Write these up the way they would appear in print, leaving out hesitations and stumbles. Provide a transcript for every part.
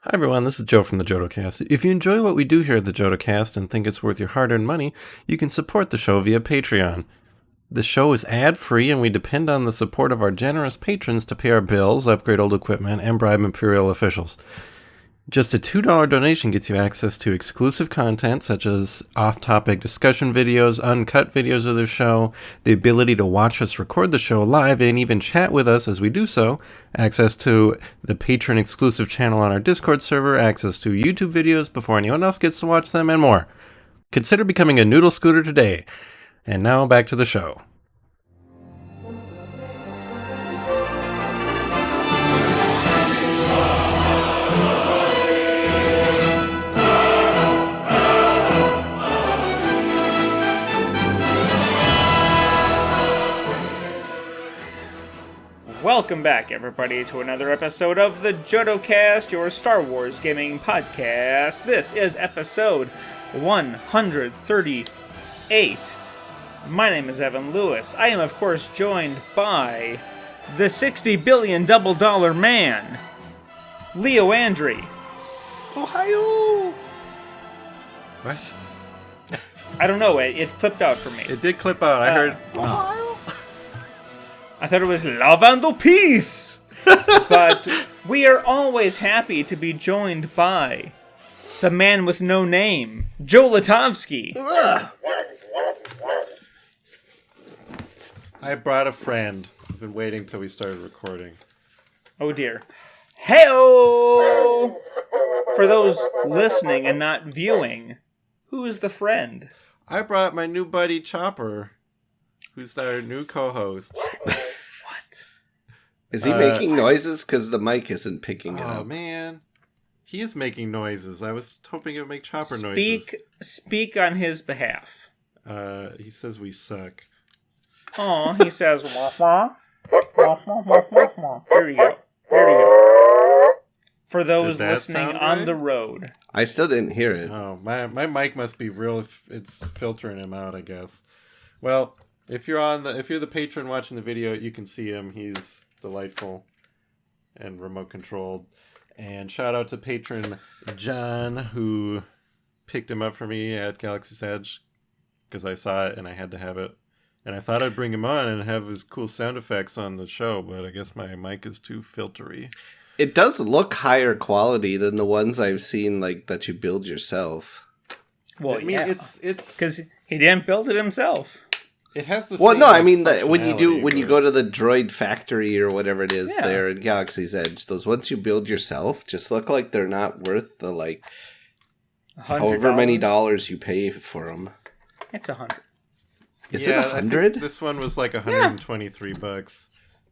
Hi everyone, this is Joe from the Jodo Cast. If you enjoy what we do here at the Jodo Cast and think it's worth your hard-earned money, you can support the show via Patreon. The show is ad-free and we depend on the support of our generous patrons to pay our bills, upgrade old equipment, and bribe Imperial officials. Just a $2 donation gets you access to exclusive content such as off-topic discussion videos, uncut videos of the show, the ability to watch us record the show live and even chat with us as we do so, access to the Patron exclusive channel on our Discord server, access to YouTube videos before anyone else gets to watch them, and more. Consider becoming a Noodle Scooter today. And now back to the show. Welcome back, everybody, to another episode of the Jodo Cast, your Star Wars gaming podcast. This is episode 138. My name is Evan Lewis. I am, of course, joined by the $60 billion double dollar man, Leo Andry. Ohio! What? I don't know, it clipped out for me. It did clip out. I heard Ohio? I thought it was love and peace. But we are always happy to be joined by the man with no name, Joe Latovsky. I brought a friend. I've been waiting till we started recording. Oh dear. Heyo! For those listening and not viewing, who is the friend? I brought my new buddy Chopper, who's our new co-host. What? Is he making noises? Because the mic isn't picking it Oh up. man, he is making noises. I was hoping it would make Chopper noises. Speak on his behalf. He says we suck. Oh, he says, wah, wah. Wah, wah, wah, wah, wah. There you go. There you go. For those Did that listening sound on right? the road. I still didn't hear it. Oh, my mic must be real. It's filtering him out, I guess. Well, if you're the patron watching the video, you can see him. He's delightful and remote controlled. And shout out to patron John, who picked him up for me at Galaxy's Edge because I saw it and I had to have it. And I thought I'd bring him on and have his cool sound effects on the show, but I guess my mic is too filtery. It does look higher quality than the ones I've seen, like, that you build yourself. Well, I mean, yeah. it's Because he didn't build it himself. it has the Well, same, no, I like, mean, when you functionality, go to the droid factory or whatever it is Yeah. there in Galaxy's Edge, those ones you build yourself just look like they're not worth the, like, however many dollars you pay for them. It's $100. Is Yeah, it I think 100? This one was like $123,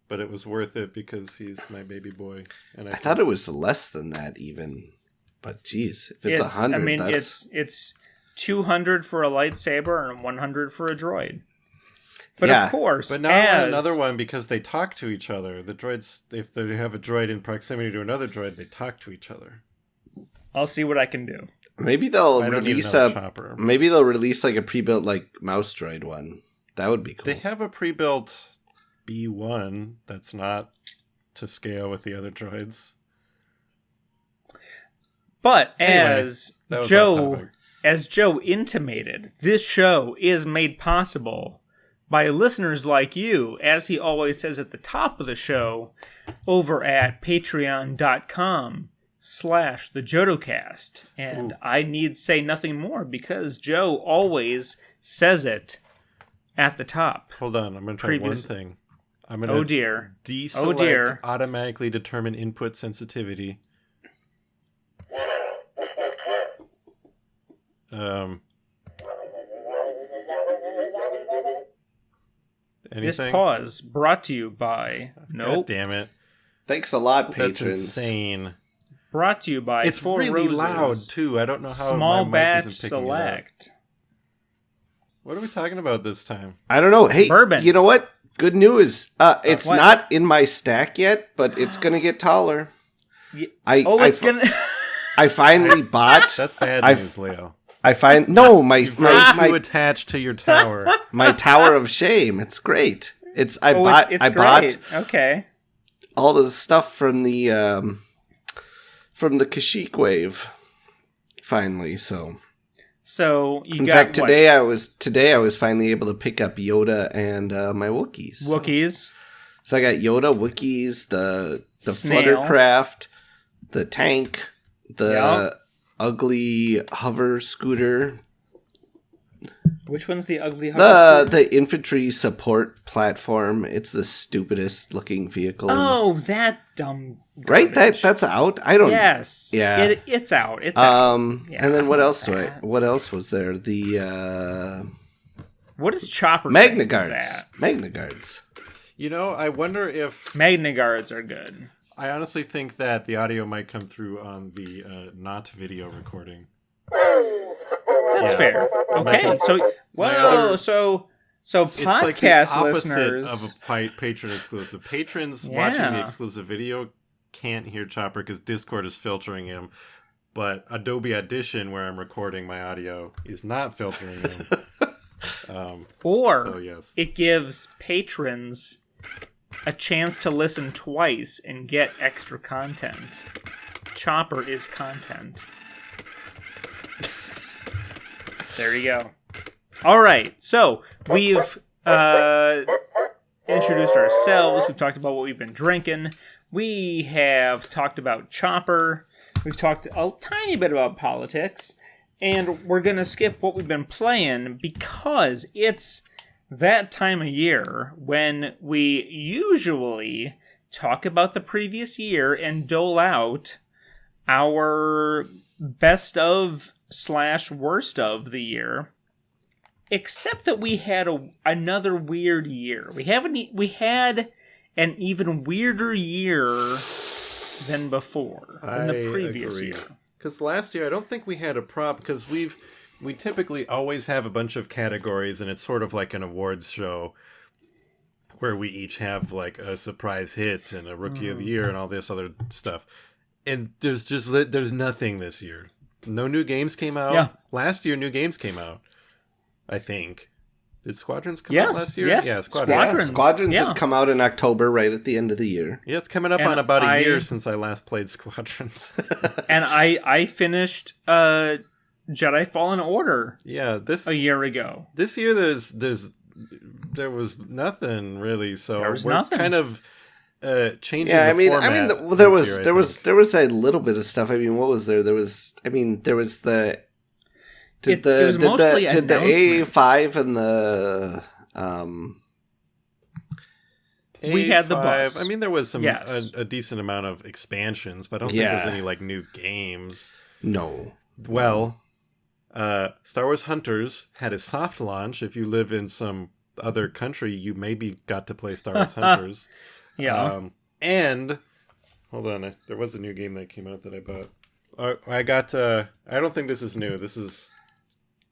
but it was worth it because he's my baby boy. And I thought it was less than that even. But geez, if it's 100, I mean, that's... it's $200 for a lightsaber and $100 for a droid. But Yeah. of course, But now I want another one because they talk to each other. The droids, if they have a droid in proximity to another droid, they talk to each other. I'll see what I can do. Maybe they'll I don't need release another chopper. Maybe they'll release like a pre-built like mouse droid one. That would be cool. They have a pre-built B1 that's not to scale with the other droids. But Anyway, that was off topic. as Joe intimated, this show is made possible by listeners like you, as he always says at the top of the show, over at patreon.com/thejodocast. And Ooh. I need say nothing more because Joe always says it at the top. Hold on, I'm going to try Previous- one thing. I'm going Oh to dear. deselect Oh dear. automatically determine input sensitivity. This Anything? pause brought to you by... Nope. God damn it. Thanks a lot, That's patrons. insane. Brought to you by It's Four really Roses. loud, too. I don't know how Small my batch mic isn't picking it up. select. What are we talking about this time? I don't know. Hey, Bourbon. you know what? Good news. It's What? not in my stack yet, but it's gonna get taller. Ye- I gonna. I finally bought. That's bad I've- news, Leo. I find no my Way my, too my, attached to your tower. my tower of shame. It's great. It's I It's bought great. Okay. all the stuff from the from the Kashyyyk wave. Finally, so. So you In got fact, today I was finally able to pick up Yoda and my Wookiees. So. Wookiees. So I got Yoda, Wookiees, the Snail. Fluttercraft, the tank, the ugly hover scooter. Which one's the ugly hover scooter? The infantry support platform. It's the stupidest looking vehicle. Oh, that dumb garbage. Right? That's out. I don't. Yes. Yeah. It's out. It's out. Yeah, and then what else What else was there? The what is Chopper? Magna Guards. Magna Guards. You know, I wonder if Magna Guards are good. I honestly think that the audio might come through on the not video recording. That's fair. Okay, so It's podcast like the opposite listeners of a patron exclusive. Patrons watching the exclusive video can't hear Chopper because Discord is filtering him, but Adobe Audition, where I'm recording my audio, is not filtering him. It gives patrons a chance to listen twice and get extra content. Chopper is content. There you go. All right, so we've introduced ourselves. We've talked about what we've been drinking. We have talked about Chopper. We've talked a tiny bit about politics. And we're going to skip what we've been playing because it's that time of year when we usually talk about the previous year and dole out our best of / worst of the year. Except that we had another weird year. We had an even weirder year than before, than the previous year. Because last year, I don't think we had a prop, because we typically always have a bunch of categories, and it's sort of like an awards show where we each have like a surprise hit and a rookie of the year and all this other stuff. And there's nothing this year. No new games came out. Yeah. Last year, new games came out, I think. Did Squadrons come out last year? Yes. Yeah, Squadrons. Squadrons had come out in October, right at the end of the year. Yeah, it's coming up on about a year since I last played Squadrons. And I finished Jedi Fallen Order. Yeah, a year ago. This year there was nothing really, so we're kind of changing. Yeah, the format there was a little bit of stuff. I mean, what was there? There was the. Did the A5 and the we had the bus. I mean, there was some a decent amount of expansions, but I don't think there was any like new games. No. Well, Star Wars Hunters had a soft launch. If you live in some other country, you maybe got to play Star Wars Hunters. And hold on, there was a new game that came out that I bought. I got. I don't think this is new. This is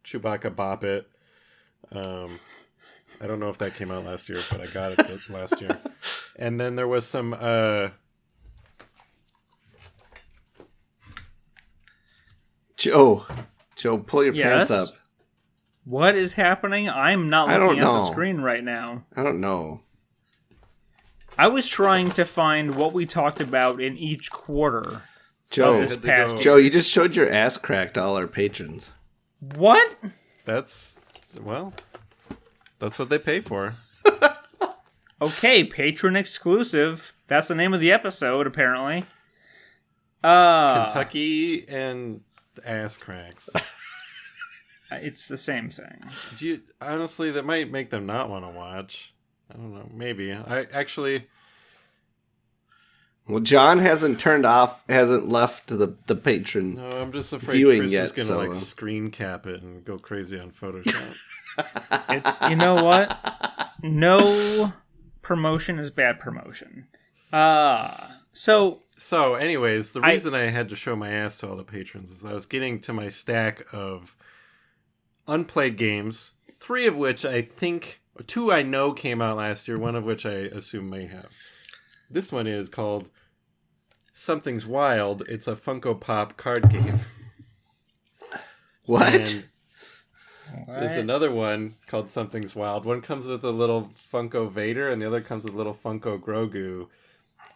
Chewbacca Bop It. I don't know if that came out last year, but I got it last year. And then there was some Joe, pull your pants up. What is happening? I'm not looking at the screen right now. I don't know. I was trying to find what we talked about in each quarter. Joe, you just showed your ass crack to all our patrons. What? That's what they pay for. Okay, patron exclusive. That's the name of the episode, apparently. Kentucky and ass cracks. It's the same thing. Honestly, that might make them not want to watch. I don't know. Maybe. I actually... Well, John hasn't left the patron. No, I'm just afraid viewing Chris yet, is going to screen cap it and go crazy on Photoshop. You know what? No promotion is bad promotion. So anyways, the reason I had to show my ass to all the patrons is I was getting to my stack of unplayed games, 3 of which I think, 2 I know came out last year, 1 of which I assume may have. This one is called Something's Wild. It's a Funko Pop card game. What? And there's another one called Something's Wild. One comes with a little Funko Vader, and the other comes with a little Funko Grogu.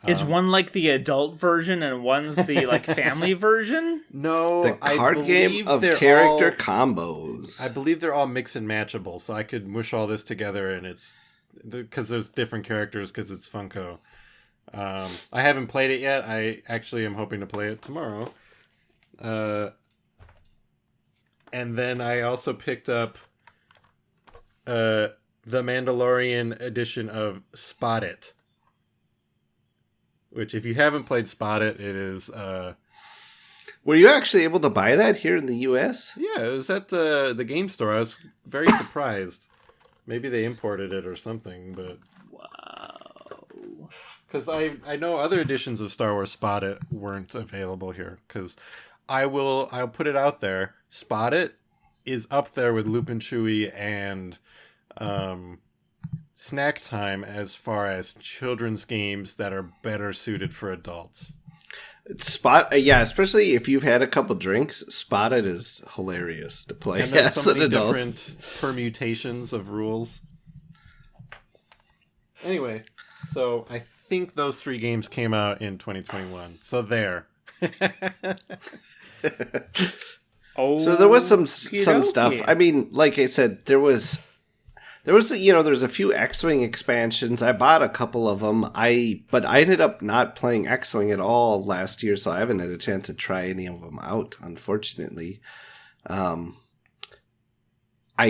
Is one like the adult version and one's the like family version? No, the card game of character combos. I believe they're all mix and matchable, so I could mush all this together, and it's because there's different characters because it's Funko. I haven't played it yet. I actually am hoping to play it tomorrow. And then I also picked up the Mandalorian edition of Spot It. Which, if you haven't played Spot It, it is... Were you actually able to buy that here in the U.S.? Yeah, it was at the game store. I was very surprised. Maybe they imported it or something, but... Wow. Because I know other editions of Star Wars Spot It weren't available here. Because I'll put it out there. Spot It is up there with Lupin Chewie and... Snack Time as far as children's games that are better suited for adults. Yeah, especially if you've had a couple drinks, Spot It is hilarious to play and there's as so an many adult. different permutations of rules. Anyway, so I think those 3 games came out in 2021. So there. So there was some stuff. I mean, like I said, there's a few X-Wing expansions. I bought a couple of them. But I ended up not playing X-Wing at all last year, so I haven't had a chance to try any of them out, unfortunately. I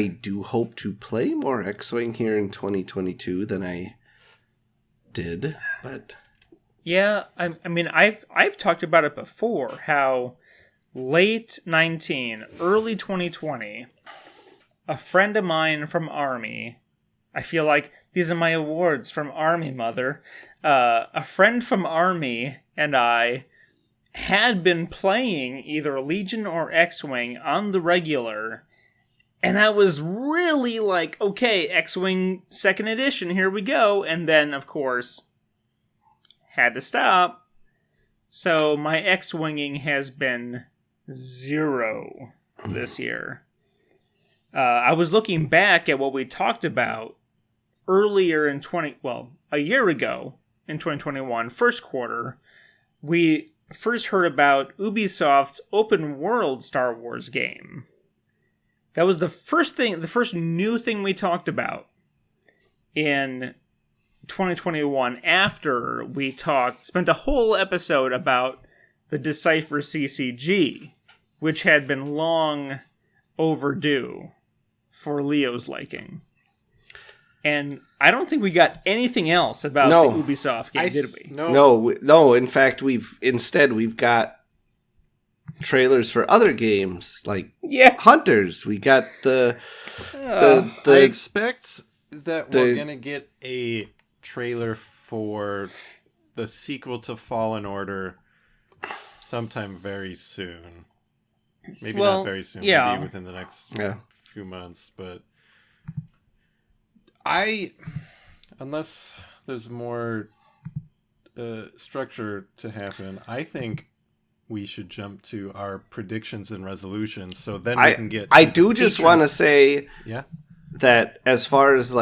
do hope to play more X-Wing here in 2022 than I did, but yeah, I mean, I've talked about it before. How late 19, early 2020. A friend of mine from Army, I feel like these are my awards from Army, mother. A friend from Army and I had been playing either Legion or X-Wing on the regular, and I was really like, okay, X-Wing 2nd edition, here we go. And then, of course, had to stop. So my X-Winging has been 0 this year. I was looking back at what we talked about earlier in a year ago in 2021, first quarter. We first heard about Ubisoft's open world Star Wars game. That was the first new thing we talked about in 2021 after we spent a whole episode about the Decipher CCG, which had been long overdue for Leo's liking. And I don't think we got anything else about the Ubisoft game, did we? No. In fact, we've got trailers for other games like Hunters. We got the I expect that we're gonna get a trailer for the sequel to Fallen Order sometime very soon. Maybe not very soon. Yeah. Maybe within the next few months. But unless there's more structure to happen, I think we should jump to our predictions and resolutions. So then we can get. I do just want to say that as far as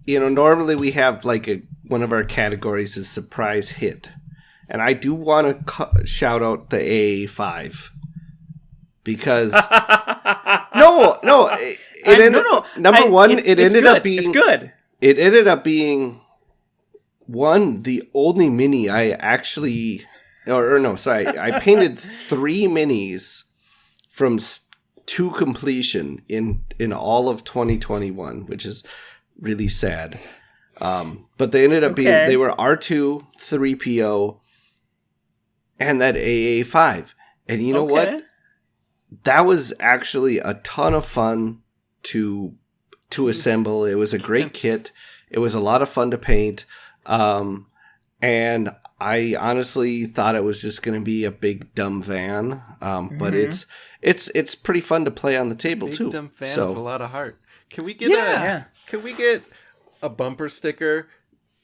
normally we have one of our categories is surprise hit. And I do want to shout out the AA5 because it ended up being the only mini I actually I painted 3 minis from to completion in all of 2021, which is really sad. But they ended up they were R2, 3PO, and that AA5. And you know what? That was actually a ton of fun to assemble. It was a great kit. It was a lot of fun to paint. And I honestly thought it was just going to be a big dumb van. But it's pretty fun to play on the table too. Big dumb van with a lot of heart. Can we get a bumper sticker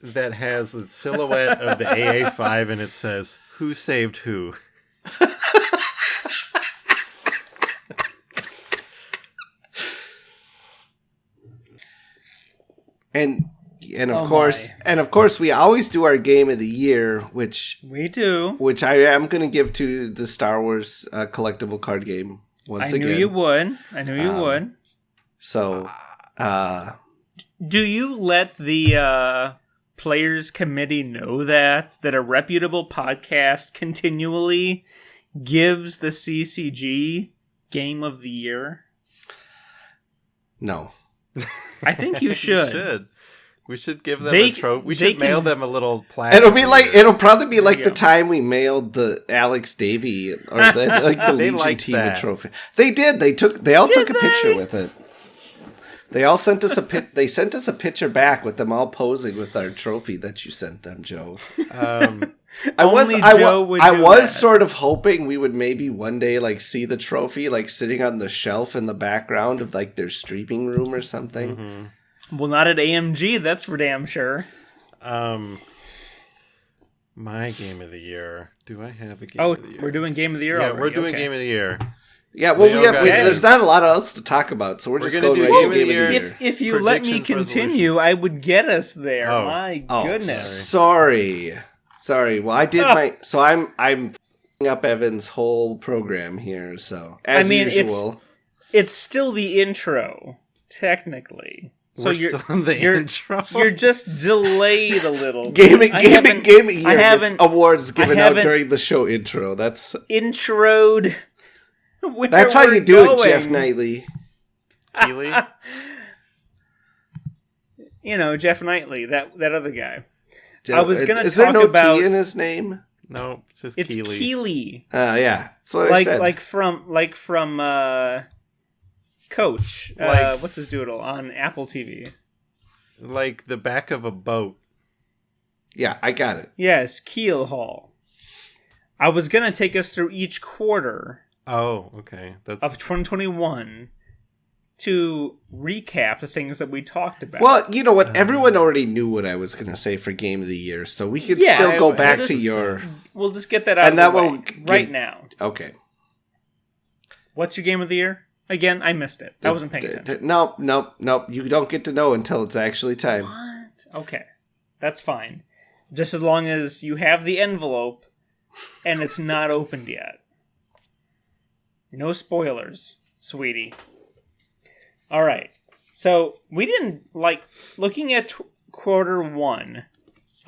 that has the silhouette of the AA5 and it says, "Who saved who?" And trophy. And of course, we always do our game of the year, which I am going to give to the Star Wars collectible card game once again. I knew you would. So, do you let the Players Committee know that a reputable podcast continually gives the CCG Game of the Year? No. I think you should. We should give them a trophy. We should mail them a little plaque. It'll probably be like the time we mailed the Alex Davey or the Legion Team trophy. They did. They all took a picture with it. They all sent us They sent us a picture back with them all posing with our trophy that you sent them, Joe. I was sort of hoping we would maybe one day like see the trophy like sitting on the shelf in the background of like their streaming room or something. Mm-hmm. Well, not at AMG, that's for damn sure. My game of the year. Do I have a game of the year? We're doing game of the year. Yeah, we're doing game of the year. Yeah, well, there's not a lot else to talk about, so we're just going right to game of the year. If you let me continue, I would get us there. Oh. My goodness. Sorry. Well, I did So I'm up Evan's whole program here. So as usual, it's still the intro, technically. So we're still in the intro. You're just delayed a little. Game of year gets awards given out during the show intro. That's introed. That's how you do it, Jeff Knightley. Keeley? Jeff Knightley, that other guy. I was going to talk about... Is there no T in his name? No, it's just Keeley. It's Keeley. Yeah, that's what I said. Like from Coach. What's his doodle on Apple TV? Like the back of a boat. Yeah, I got it. Yes, Keel Hall. I was going to take us through each quarter... Oh, okay. Of 2021 to recap the things that we talked about. Well, you know what? Everyone already knew what I was going to say for Game of the Year, so we could still go back to your... We'll just get that out of the way right now. Okay. What's your Game of the Year? Again, I missed it. I wasn't paying attention. Nope. You don't get to know until it's actually time. What? Okay. That's fine. Just as long as you have the envelope and it's not opened yet. No spoilers, sweetie. All right. So we didn't looking at quarter one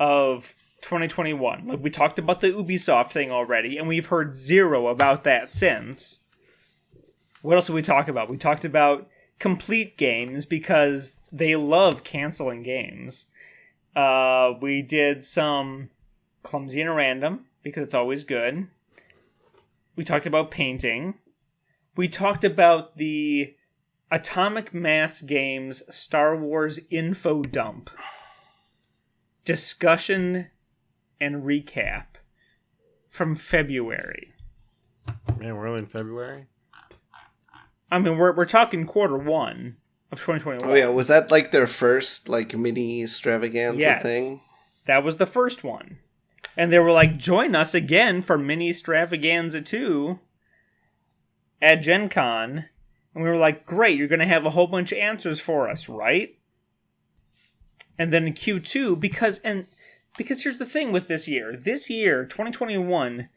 of 2021. Like we talked about the Ubisoft thing already, and we've heard zero about that since. What else did we talk about? We talked about complete games because they love canceling games. We did some clumsy and random because it's always good. We talked about painting. We talked about the Atomic Mass Games Star Wars info dump. Discussion and recap from February. Man, we're only in February? I mean, we're talking quarter one of 2021. Oh, yeah. Was that like their first mini extravaganza thing? That was the first one. And they were like, join us again for mini extravaganza 2. At Gen Con, and we were like, great, you're going to have a whole bunch of answers for us, right? And then in Q2, because here's the thing with this year. This year, 2021,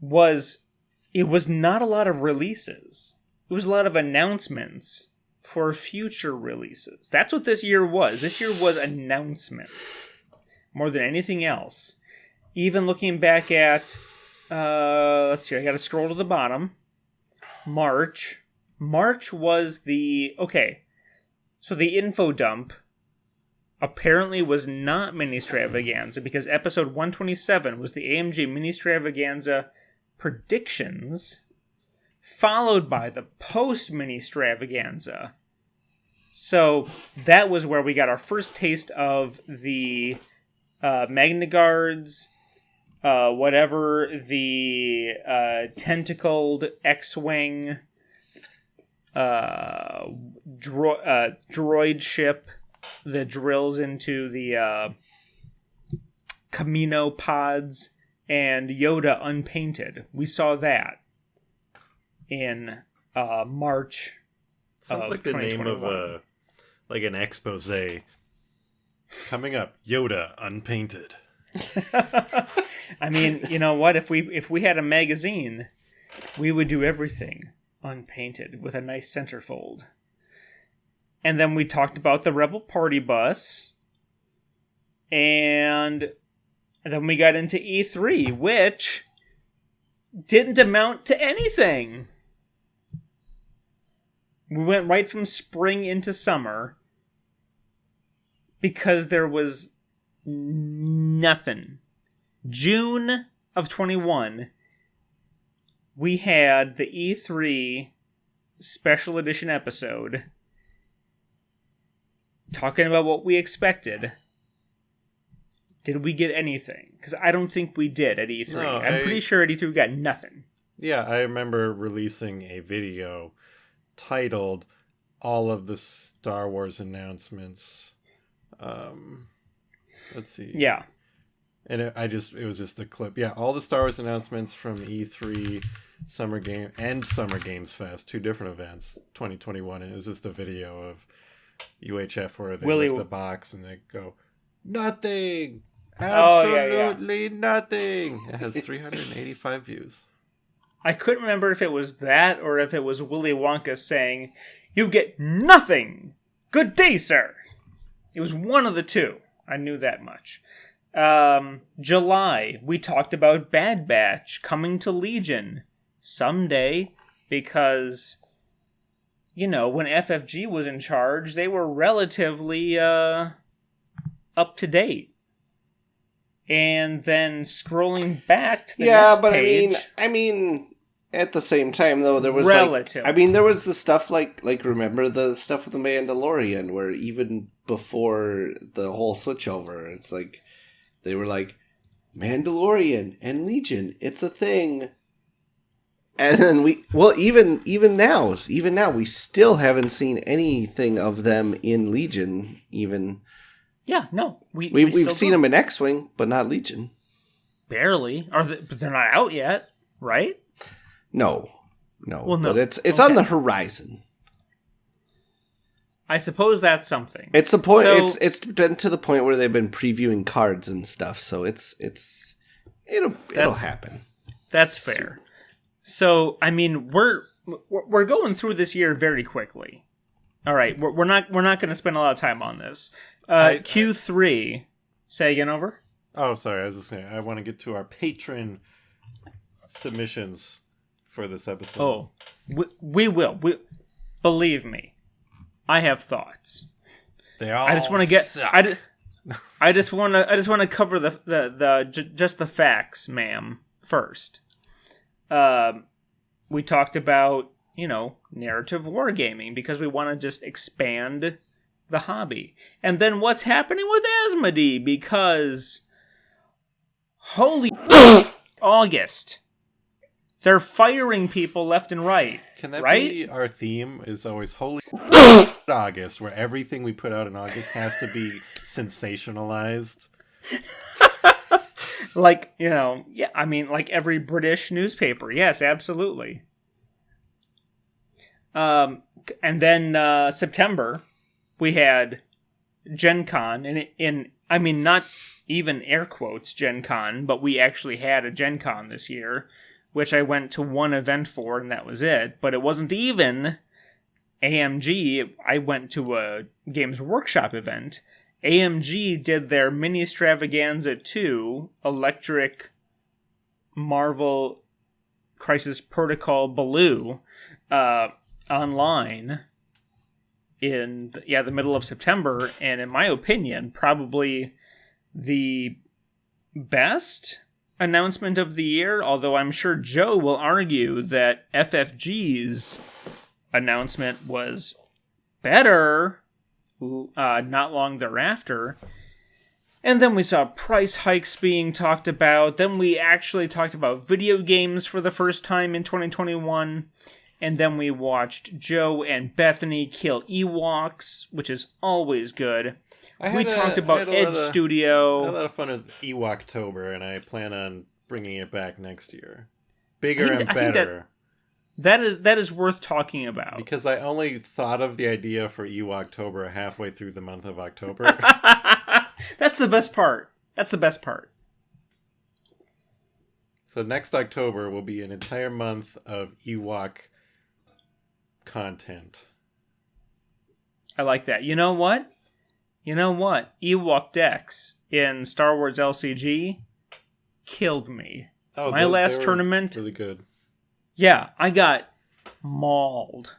was not a lot of releases. It was a lot of announcements for future releases. That's what this year was. This year was announcements more than anything else. Even looking back at, let's see, I got to scroll to the bottom. March was so the info dump apparently was not mini extravaganza because episode 127 was the AMG mini extravaganza predictions, followed by the post mini extravaganza. So that was where we got our first taste of the Magna Guards, whatever the tentacled X-Wing droid ship that drills into the Camino pods and Yoda unpainted. We saw that in March. Sounds like the name of an expose. Coming up, Yoda unpainted. I mean, you know what? If we had a magazine, we would do everything unpainted with a nice centerfold. And then we talked about the Rebel Party Bus. And then we got into E3, which didn't amount to anything. We went right from spring into summer because there was nothing. June of 21, we had the E3 special edition episode talking about what we expected. Did we get anything? Because I don't think we did at E3. No, I'm pretty sure at E3 we got nothing. Yeah, I remember releasing a video titled "All of the Star Wars Announcements." Let's see. Yeah. And it was just a clip. Yeah, all the Star Wars announcements from E3, Summer Game, and Summer Games Fest, 2 different events, 2021. It was just a video of UHF where they lift the box and they go, nothing! Absolutely nothing! It has 385 views. I couldn't remember if it was that or if it was Willy Wonka saying, "You get nothing! Good day, sir!" It was one of the two. I knew that much. July, we talked about Bad Batch coming to Legion someday because, you know, when FFG was in charge, they were relatively up to date. And then scrolling back to the next page. I mean, at the same time though, there was there was the stuff like remember the stuff with the Mandalorian, where even before the whole switchover, it's like they were like Mandalorian and Legion, it's a thing. And then even now, we still haven't seen anything of them in Legion. Even we've seen them in X-Wing, but not Legion. Barely, but they're not out yet, right? No. Well, no. But it's on the horizon. I suppose that's something. It's the point. So, it's been to the point where they've been previewing cards and stuff. So it'll happen. That's fair. So I mean, we're going through this year very quickly. All right, we're not going to spend a lot of time on this. Q3. Say again, over. Oh, sorry. I was just saying. I want to get to our patron submissions for this episode. Oh, we will. Believe me. I have thoughts. They all. I just want to get. Suck. I just want to cover just the facts, ma'am. First, we talked about narrative wargaming because we want to just expand the hobby, and then what's happening with Asmodee because holy August. They're firing people left and right. Can that right? be our theme? Is always holy August, where everything we put out in August has to be sensationalized. Like every British newspaper. Yes, absolutely. And then September, we had Gen Con, and not even air quotes Gen Con, but we actually had a Gen Con this year, which I went to one event for, and that was it. But it wasn't even AMG. I went to a Games Workshop event. AMG did their Mini Stravaganza 2 Electric Marvel Crisis Protocol Baloo online in the middle of September, and in my opinion, probably the best announcement of the year, although I'm sure Joe will argue that FFG's announcement was better not long thereafter. And then we saw price hikes being talked about. Then we actually talked about video games for the first time in 2021. And then we watched Joe and Bethany kill Ewoks, which is always good. We talked about Ed Studio. I had a lot of fun with Ewoktober, and I plan on bringing it back next year. Bigger and better. That is worth talking about. Because I only thought of the idea for Ewoktober halfway through the month of October. That's the best part. That's the best part. So next October will be an entire month of Ewok content. I like that. You know what? Ewok decks in Star Wars LCG killed me. Oh, My last tournament, really good. Yeah, I got mauled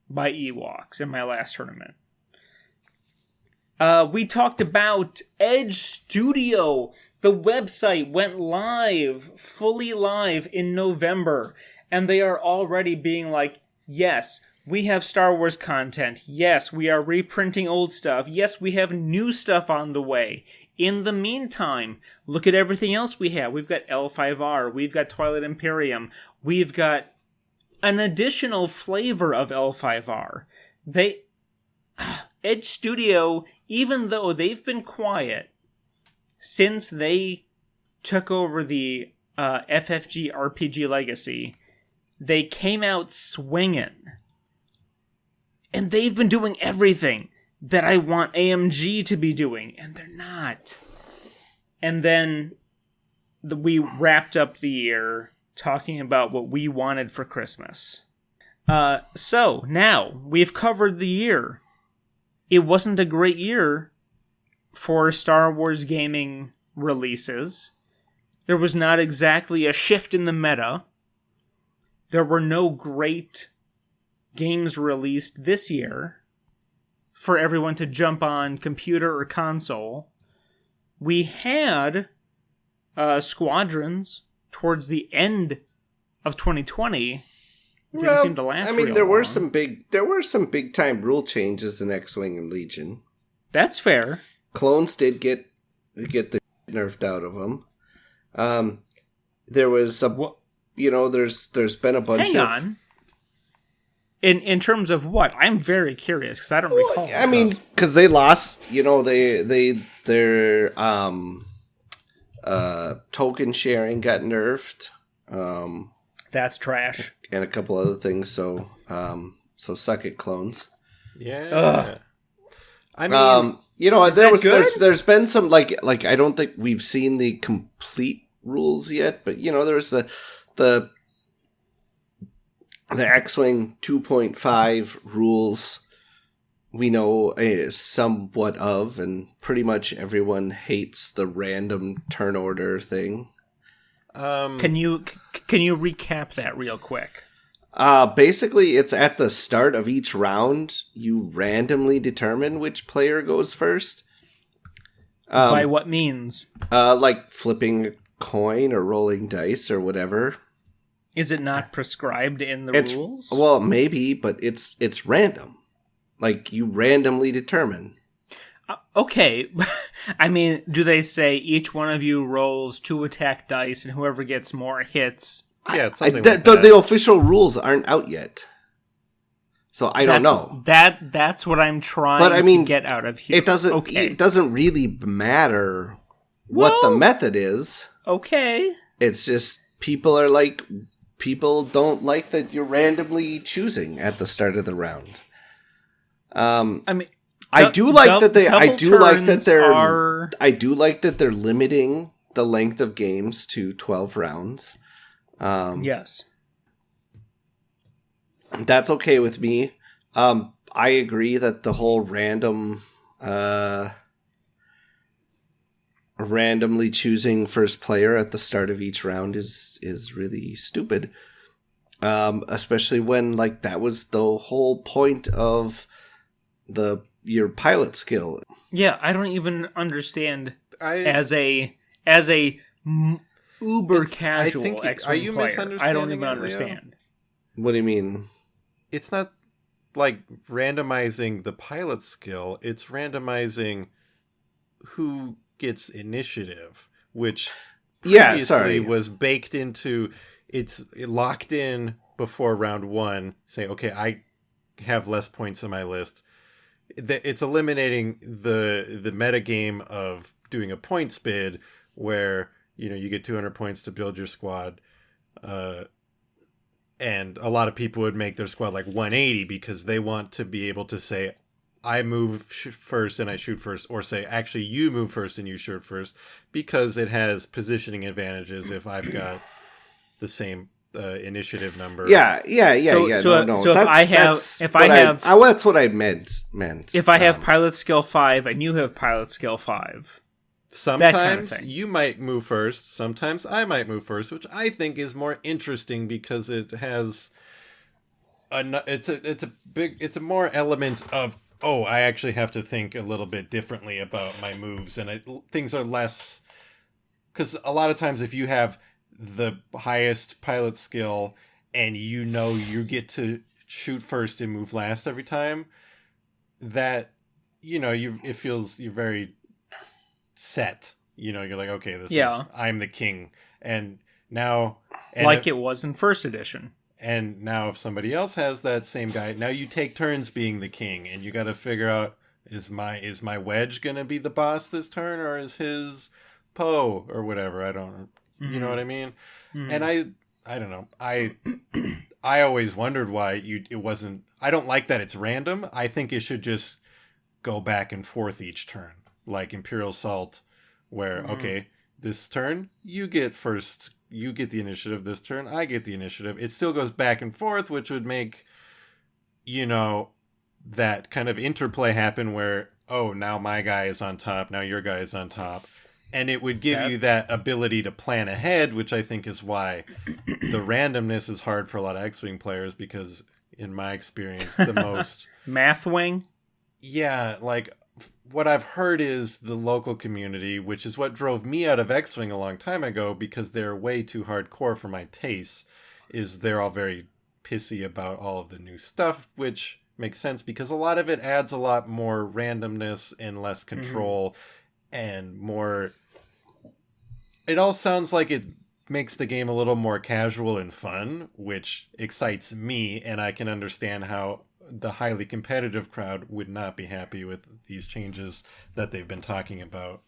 by Ewoks in my last tournament. We talked about Edge Studio. The website went live, fully live in November, and they are already being like, yes, we have Star Wars content. Yes, we are reprinting old stuff. Yes, we have new stuff on the way. In the meantime, look at everything else we have. We've got L5R. We've got Twilight Imperium. We've got an additional flavor of L5R. Edge Studio, even though they've been quiet since they took over the FFG RPG Legacy, they came out swinging. And they've been doing everything that I want AMG to be doing, and they're not. And then we wrapped up the year talking about what we wanted for Christmas. So, now, we've covered the year. It wasn't a great year for Star Wars gaming releases. There was not exactly a shift in the meta. There were no great games released this year for everyone to jump on computer or console. We had Squadrons towards the end of 2020. It didn't seem to last. I mean, real there were long. some big time rule changes in X-Wing and Legion. That's fair. Clones did get the nerfed out of them. There was there's been a bunch. Hang on. In terms of what? I'm very curious because I don't recall. I mean, because they lost. Their token sharing got nerfed. That's trash. And a couple other things. So suck it, clones. Yeah. Ugh. I mean, there's been some like I don't think we've seen the complete rules yet, but there's the X-Wing 2.5 rules we know somewhat of, and pretty much everyone hates the random turn order thing. Can you recap that real quick? Basically, it's at the start of each round, you randomly determine which player goes first. By what means? Like flipping a coin or rolling dice or whatever. Is it not prescribed in the rules? Well, maybe, but it's random. Like, you randomly determine. Okay. I mean, do they say each one of you rolls 2 attack dice and whoever gets more hits? Yeah, it's something like that. The official rules aren't out yet. So I don't know. That's what I'm trying to get out of here. It doesn't really matter what the method is. Okay. It's just people don't like that you're randomly choosing at the start of the round. I do like that they're limiting the length of games to 12 rounds. Yes. That's okay with me. I agree that the whole randomly choosing first player at the start of each round is really stupid. Especially when that was the whole point of your pilot skill. Yeah, I don't even understand as a uber casual X-Wing player. I don't even understand. What do you mean? It's not like randomizing the pilot skill. It's randomizing who gets initiative, which previously was baked into. It's locked in before round one. Say, okay, I have less points on my list. It's eliminating the meta game of doing a points bid where you get 200 points to build your squad, and a lot of people would make their squad 180 because they want to be able to say, I move first and I shoot first, or say, actually, you move first and you shoot first, because it has positioning advantages if I've got the same initiative number. Yeah. So if I have that's what I meant. If I have pilot skill 5 and you have pilot skill 5, sometimes kind of thing. you might move first, sometimes I might move first, which I think is more interesting because it has it's a more element of, oh, I actually have to think a little bit differently about my moves, and things are less, because a lot of times if you have the highest pilot skill and you get to shoot first and move last every time, that it feels you're very set. You're like, okay, this is, I'm the king, and now it was in first edition. And now if somebody else has that same guy, now you take turns being the king, and you got to figure out, is my wedge gonna be the boss this turn, or is his Poe or whatever? I don't, you know what I mean? Mm-hmm. And I don't know. I always wondered why it wasn't. I don't like that it's random. I think it should just go back and forth each turn, like Imperial Salt, where okay, this turn you get first. You get the initiative this turn, I get the initiative. It still goes back and forth, which would make, that kind of interplay happen where, oh, now my guy is on top, now your guy is on top. And it would give you that ability to plan ahead, which I think is why the randomness is hard for a lot of X-Wing players, because in my experience, the most... Math wing? Yeah, like... What I've heard is the local community, which is what drove me out of X-Wing a long time ago, because they're way too hardcore for my tastes, is they're all very pissy about all of the new stuff, which makes sense because a lot of it adds a lot more randomness and less control and more... It all sounds like it makes the game a little more casual and fun, which excites me, and I can understand how the highly competitive crowd would not be happy with these changes that they've been talking about.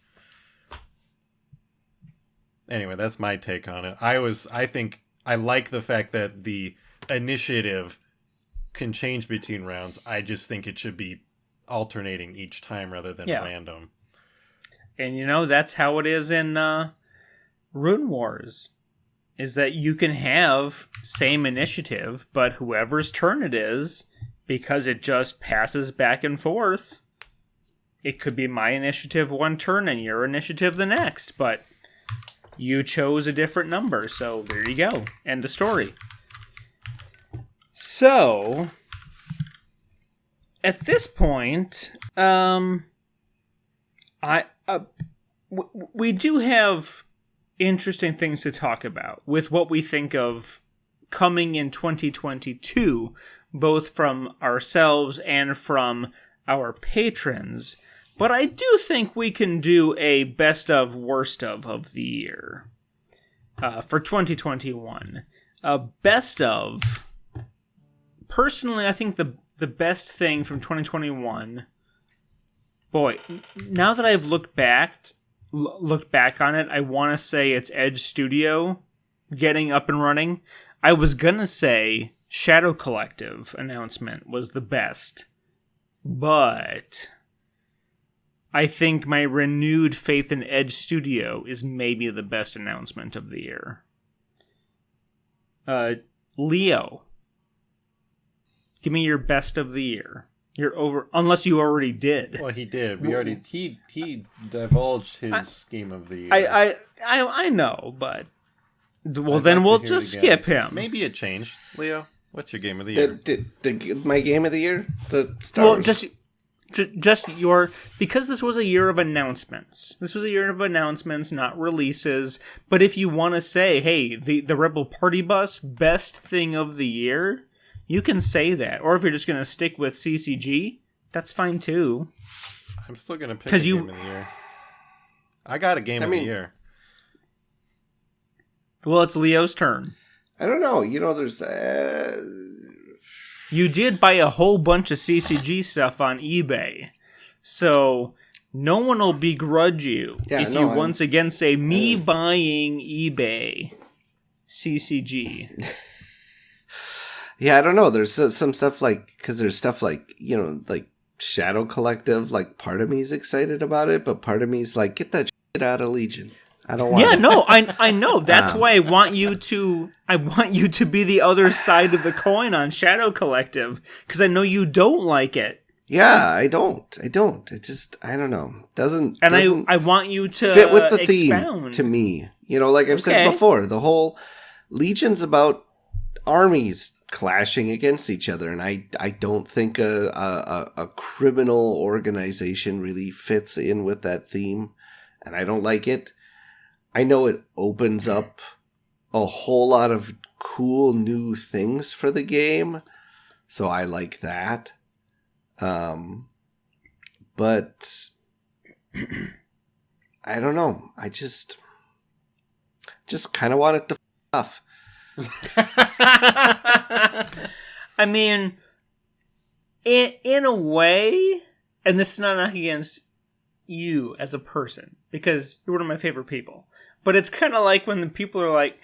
Anyway, that's my take on it. I think I like the fact that the initiative can change between rounds. I just think it should be alternating each time rather than random. And that's how it is in Rune Wars, is that you can have same initiative, but whoever's turn it is, because it just passes back and forth, it could be my initiative one turn and your initiative the next, but you chose a different number, so there you go. End of story. So, at this point, we do have interesting things to talk about with what we think of coming in 2022, both from ourselves and from our patrons. But I do think we can do a best of, worst of the year for 2021. Best of, personally, I think the best thing from 2021, boy, now that I've looked back on it, I want to say it's Edge Studio getting up and running. I was gonna say Shadow Collective announcement was the best, but I think my renewed faith in Edge Studio is maybe the best announcement of the year. Leo, give me your best of the year. You're over, unless you already did. Well, he did. He divulged his game of the year. I know, but then we'll just skip him. Maybe it changed. Leo, what's your game of the year? My game of the year? The Star Wars. Just your, because this was a year of announcements. This was a year of announcements, not releases. But if you want to say, hey, the Rebel Party Bus, best thing of the year, you can say that. Or if you're just going to stick with CCG, that's fine too. I'm still going to pick a game of the year. I got a game of the year. Well, it's Leo's turn. I don't know. There's... You did buy a whole bunch of CCG stuff on eBay. So no one will begrudge you if you once again say, me buying eBay CCG. Yeah, I don't know. There's some stuff because there's stuff like Shadow Collective, like, part of me's excited about it, but part of me's like, get that shit out of Legion. I don't want it. No, I know. That's why I want you to be the other side of the coin on Shadow Collective, because I know you don't like it. Yeah, I don't. It just, I don't know. Doesn't I want you to fit with the expound. theme to me. You know, like I've said before, the whole Legion's about armies clashing against each other, and I don't think a criminal organization really fits in with that theme, and I don't like it. I know it opens up a whole lot of cool new things for the game, so I like that. But I don't know. I just kind of want it to off. I mean, in a way, and this is not against you as a person, because you're one of my favorite people, but it's kind of like when the people are like,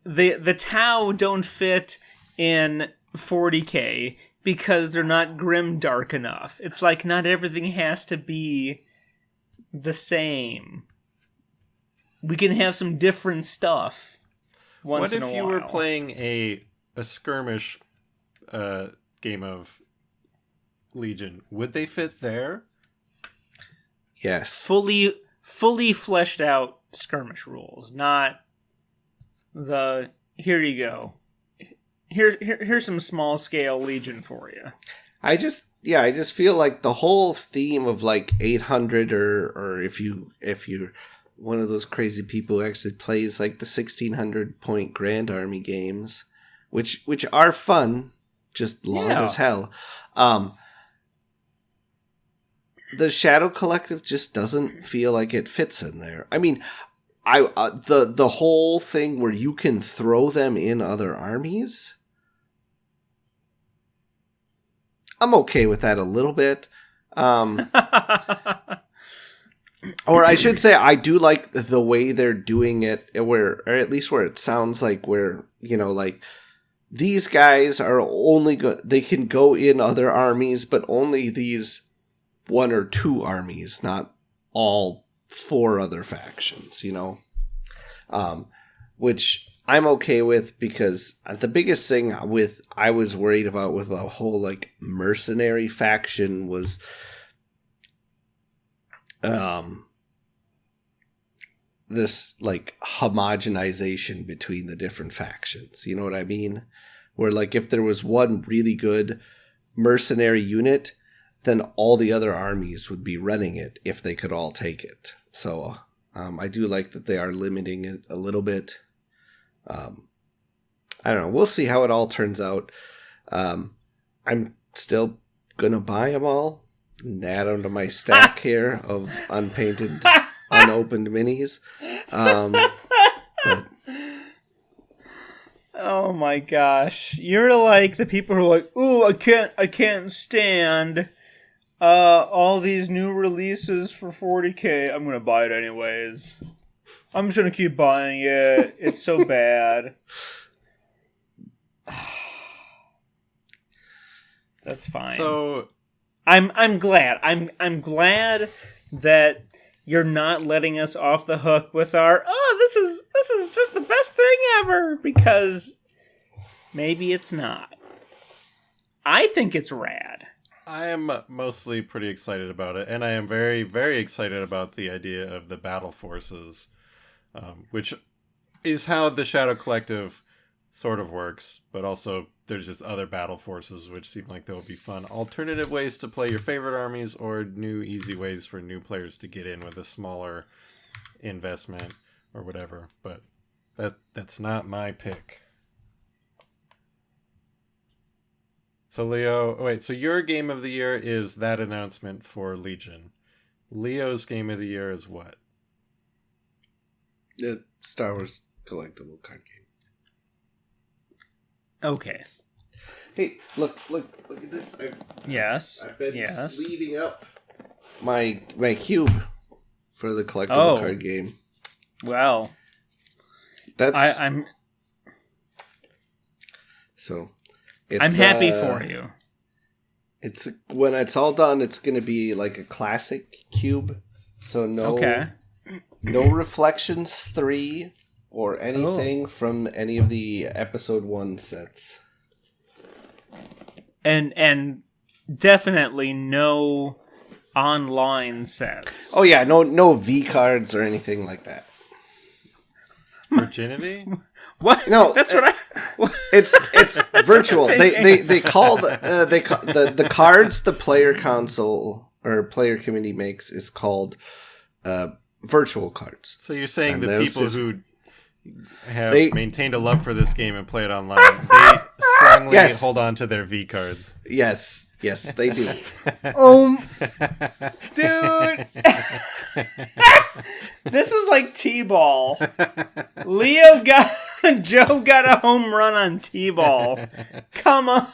the Tau don't fit in 40K because they're not grim dark enough. It's like not everything has to be the same. We can have some different stuff once in a while. What if you were playing a skirmish game of Legion? Would they fit there? Yes. Fully fleshed out skirmish rules, not the here you go. Here's some small scale Legion for you. I just feel like the whole theme of like 800 or if you're one of those crazy people who actually plays like the 1600 point Grand Army games, which are fun, just long as hell. The Shadow Collective just doesn't feel like it fits in there. I mean, the whole thing where you can throw them in other armies, I'm okay with that a little bit. Or I should say, I do like the way they're doing it, or at least where it sounds like where, you know, like, these guys are only they can go in other armies, but only these 1 or 2 armies, not all 4 other factions, you know? Which I'm okay with, because the biggest thing I was worried about with the whole like mercenary faction was this like homogenization between the different factions. You know what I mean? Where like if there was one really good mercenary unit, then all the other armies would be running it if they could all take it. So I do like that they are limiting it a little bit. I don't know. We'll see how it all turns out. I'm still going to buy them all and add them to my stack here of unpainted, unopened minis. But... Oh my gosh. You're like the people who are like, ooh, I can't stand all these new releases for 40K. I'm going to buy it anyways. I'm just going to keep buying it. It's so bad. That's fine. So I'm glad. I'm glad that you're not letting us off the hook with our this is just the best thing ever, because maybe it's not. I think it's rad. I am mostly pretty excited about it, and I am very, very excited about the idea of the battle forces, which is how the Shadow Collective sort of works, but also there's just other battle forces which seem like they'll be fun alternative ways to play your favorite armies, or new easy ways for new players to get in with a smaller investment or whatever. But that's not my pick. So Leo, so your game of the year is that announcement for Legion. Leo's game of the year is what? The Star Wars collectible card game. Okay. Hey, look at this. I've been sleeving up my cube for the collectible card game. Wow. I'm so. I'm happy for you. It's when it's all done, it's going to be like a classic cube. So no Reflections 3 or anything from any of the episode 1 sets. And definitely no online sets. Oh yeah, no V cards or anything like that. Virginity? What? No, that's what I. It's virtual. They call the cards the player console or player committee makes is called virtual cards. So you're saying And the those people is- who have maintained a love for this game and play it online, they strongly Yes. hold on to their V cards. Yes, they do. Dude, this was like T-ball. Joe got a home run on T-ball. Come on.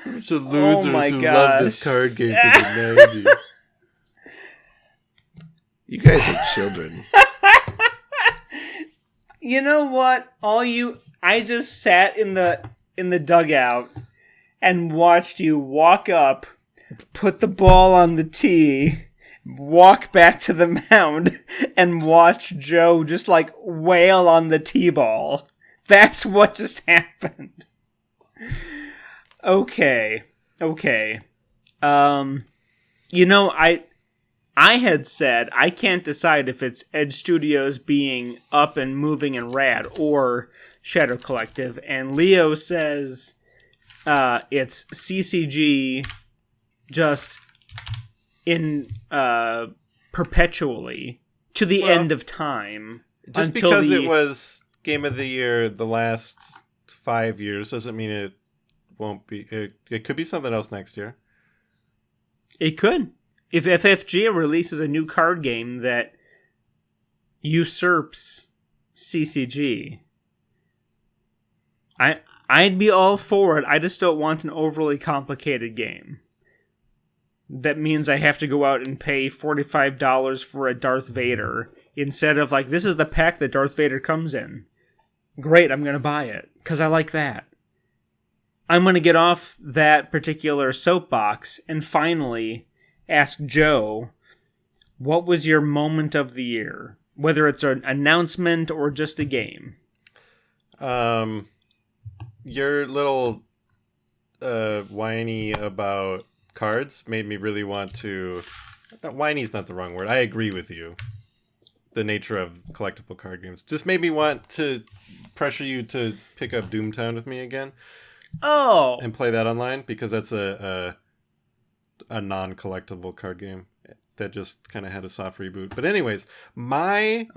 Bunch of losers my who gosh. love this card game from the 90s. You guys are children. You know what? I just sat in the dugout and watched you walk up, put the ball on the tee, walk back to the mound, and watch Joe just like wail on the tee ball. That's what just happened. Okay. I had said I can't decide if it's Edge Studios being up and moving and rad or Shadow Collective, and Leo says it's CCG just in perpetually to the end of time. Just because it was Game of the Year the last 5 years doesn't mean it won't be. It could be something else next year. It could. If FFG releases a new card game that usurps CCG, I'd be all for it. I just don't want an overly complicated game. That means I have to go out and pay $45 for a Darth Vader instead of like, this is the pack that Darth Vader comes in. Great, I'm going to buy it because I like that. I'm going to get off that particular soapbox and finally ask Joe, what was your moment of the year? Whether it's an announcement or just a game. Your little whiny about cards made me really want to... Whiny's not the wrong word. I agree with you. The nature of collectible card games. Just made me want to pressure you to pick up Doomtown with me again. Oh! And play that online, because that's a non-collectible card game that just kind of had a soft reboot. But anyways, my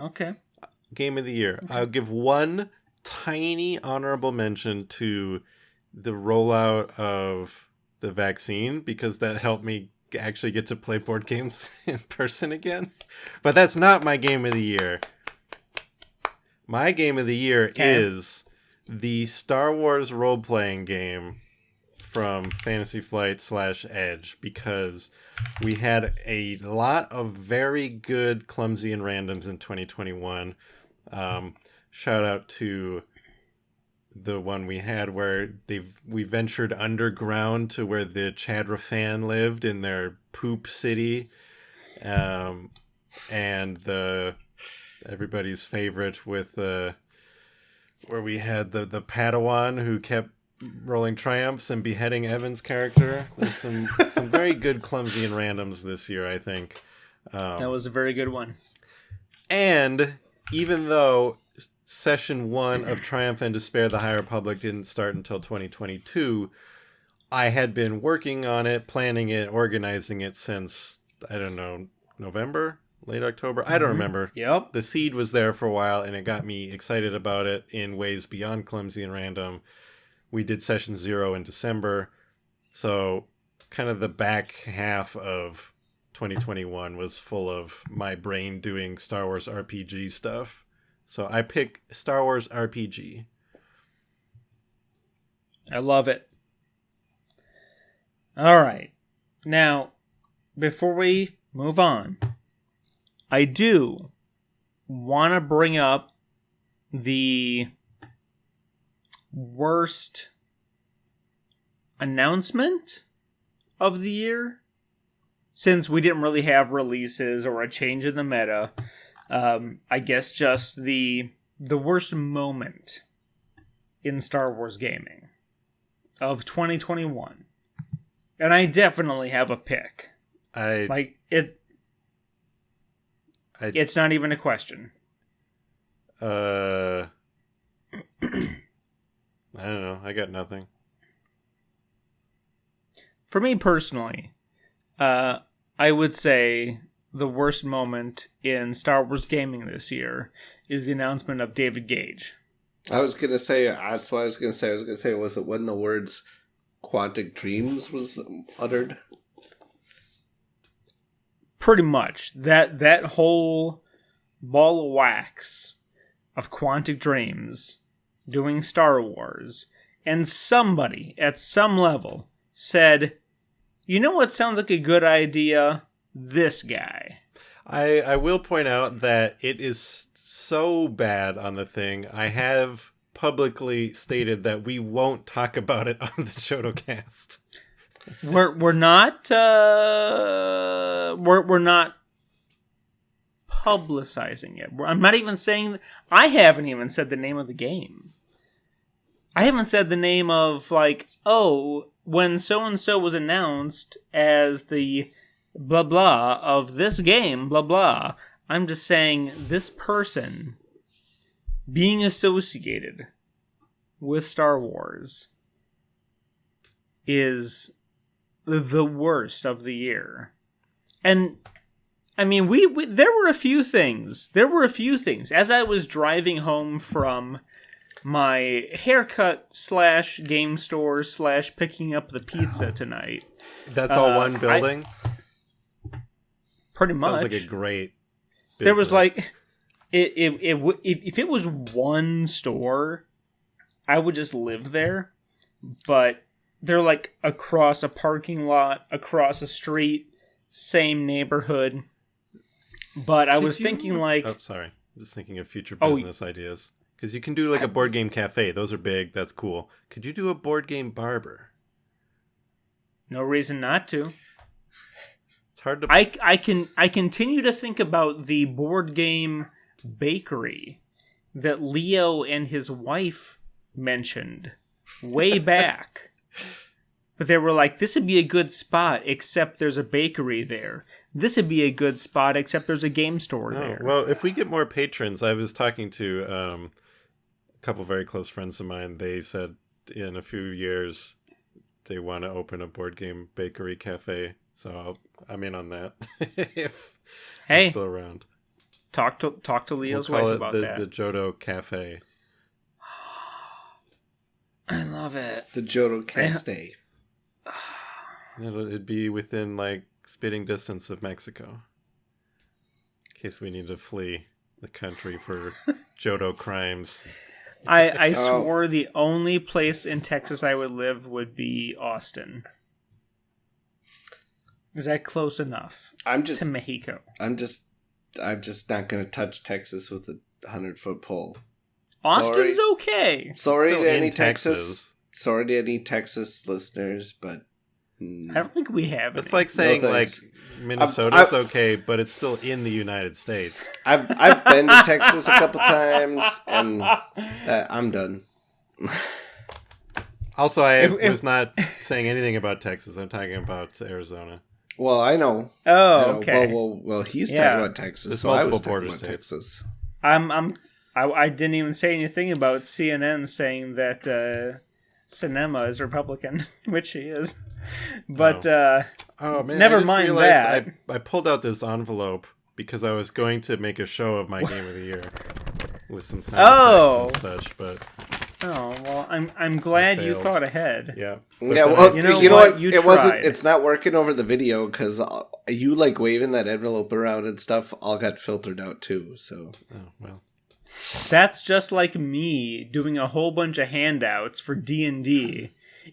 game of the year. Okay. I'll give one tiny honorable mention to the rollout of the vaccine, because that helped me actually get to play board games in person again. But that's not my game of the year. My game of the year is the Star Wars role-playing game from Fantasy Flight / Edge, because we had a lot of very good clumsy and randoms in 2021. Shout out to the one we had where we ventured underground to where the Chadrafan lived in their poop city, and the everybody's favorite with where we had the Padawan who kept rolling triumphs and beheading Evan's character. There's some very good clumsy and randoms this year, I think. That was a very good one. And even though Session 1 of Triumph and Despair, the High Republic didn't start until 2022, I had been working on it, planning it, organizing it since, I don't know, November? Late October? I don't remember. Yep. The seed was there for a while, and it got me excited about it in ways beyond clumsy and random. We did Session 0 in December, so kind of the back half of 2021 was full of my brain doing Star Wars RPG stuff. So I pick Star Wars RPG. I love it. All right. Now, before we move on, I do want to bring up the worst announcement of the year, since we didn't really have releases or a change in the meta. I guess just the worst moment in Star Wars gaming of 2021. And I definitely have a pick. It's not even a question. I don't know. I got nothing. For me personally, I would say the worst moment in Star Wars gaming this year is the announcement of David Gage. I was going to say, that's what I was going to say. I was going to say, was it when the words Quantic Dreams was uttered? Pretty much. That whole ball of wax of Quantic Dreams doing Star Wars, and somebody at some level said, you know what sounds like a good idea? This guy. I will point out that it is so bad on the thing. I have publicly stated that we won't talk about it on the Jodo cast. We're not publicizing it. I'm not even saying. I haven't even said the name of the game. I haven't said the name of, like, oh, when so and so was announced as the blah blah of this game, blah blah. I'm just saying this person being associated with Star Wars is the worst of the year. And I mean, we there were a few things. As I was driving home from my haircut / game store / picking up the pizza tonight. That's all one building? Pretty much. Sounds like a great business. There was like, if it was one store, I would just live there. But they're like across a parking lot, across a street, same neighborhood. But I was thinking like... Oh, sorry. I'm just thinking of future business ideas. Because you can do like a board game cafe. Those are big. That's cool. Could you do a board game barber? No reason not to. It's hard to... I continue to think about the board game bakery that Leo and his wife mentioned way back. But they were like, this would be a good spot, except there's a bakery there. This would be a good spot, except there's a game store there. Well, if we get more patrons, I was talking to a couple very close friends of mine. They said in a few years they want to open a board game bakery cafe. So I'm in on that. If I'm still around. Talk to Leo's wife about that. The Jodo Cafe. I love it. The Jodo Cafe. It'd be within like spitting distance of Mexico. In case we need to flee the country for Jodo crimes. I swore the only place in Texas I would live would be Austin. Is that close enough to Mexico? I'm just not going to touch Texas with a 100-foot pole. Austin's okay. Sorry to any Texas. Sorry to any Texas listeners, but I don't think we have. It's like saying like Minnesota's okay, but it's still in the United States. I've been to Texas a couple times, and I'm done. Also, I was not saying anything about Texas. I'm talking about Arizona. Well, I know. Oh, okay. Well, he's talking about Texas, There's so I was multiple talking about states. Texas. I didn't even say anything about CNN saying that Sinema is Republican, which he is. But oh man, never mind that. I pulled out this envelope because I was going to make a show of my game of the year with some sound effects and such, but well, I'm glad you thought ahead. Yeah. Yeah, well, you know what? It wasn't. It's not working over the video because you like waving that envelope around and stuff. All got filtered out too. So. Oh well. That's just like me doing a whole bunch of handouts for D&D,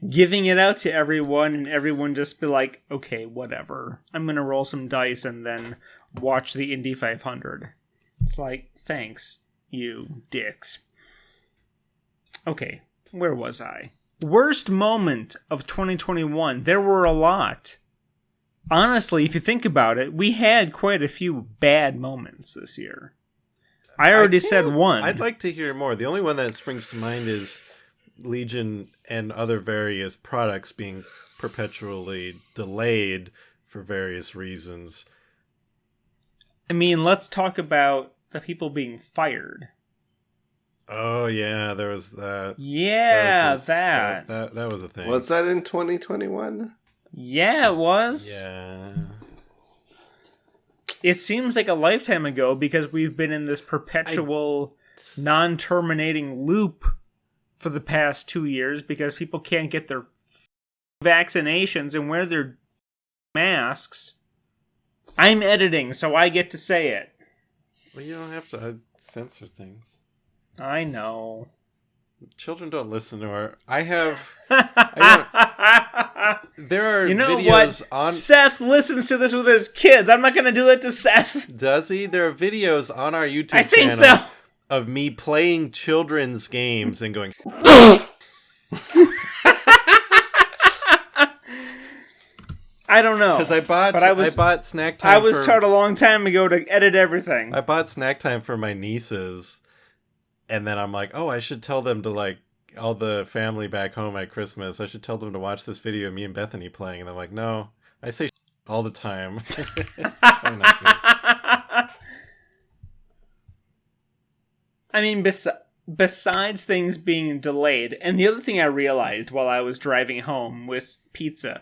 giving it out to everyone, and everyone just be like, okay, whatever. I'm going to roll some dice and then watch the Indy 500. It's like, thanks, you dicks. Okay, where was I? Worst moment of 2021. There were a lot. Honestly, if you think about it, we had quite a few bad moments this year. I already said one. I'd like to hear more. The only one that springs to mind is Legion and other various products being perpetually delayed for various reasons. I mean, let's talk about the people being fired. Oh, yeah, there was that. Yeah, that was a thing. Was that in 2021? Yeah, it was. Yeah. It seems like a lifetime ago because we've been in this perpetual, non-terminating loop for the past 2 years because people can't get their vaccinations and wear their masks. I'm editing, so I get to say it. Well, you don't have to censor things. I know. Children don't listen to her. There are videos on... Seth listens to this with his kids. I'm not going to do that to Seth. Does he? There are videos on our YouTube I think channel so. of me playing children's games and going... I don't know. Because I bought snack time. I was taught a long time ago to edit everything. I bought snack time for my nieces, and then I'm like, oh, I should tell them to, like, all the family back home at Christmas, I should tell them to watch this video of me and Bethany playing. And I'm like, no, I say all the time. I mean, besides things being delayed, and the other thing I realized while I was driving home with pizza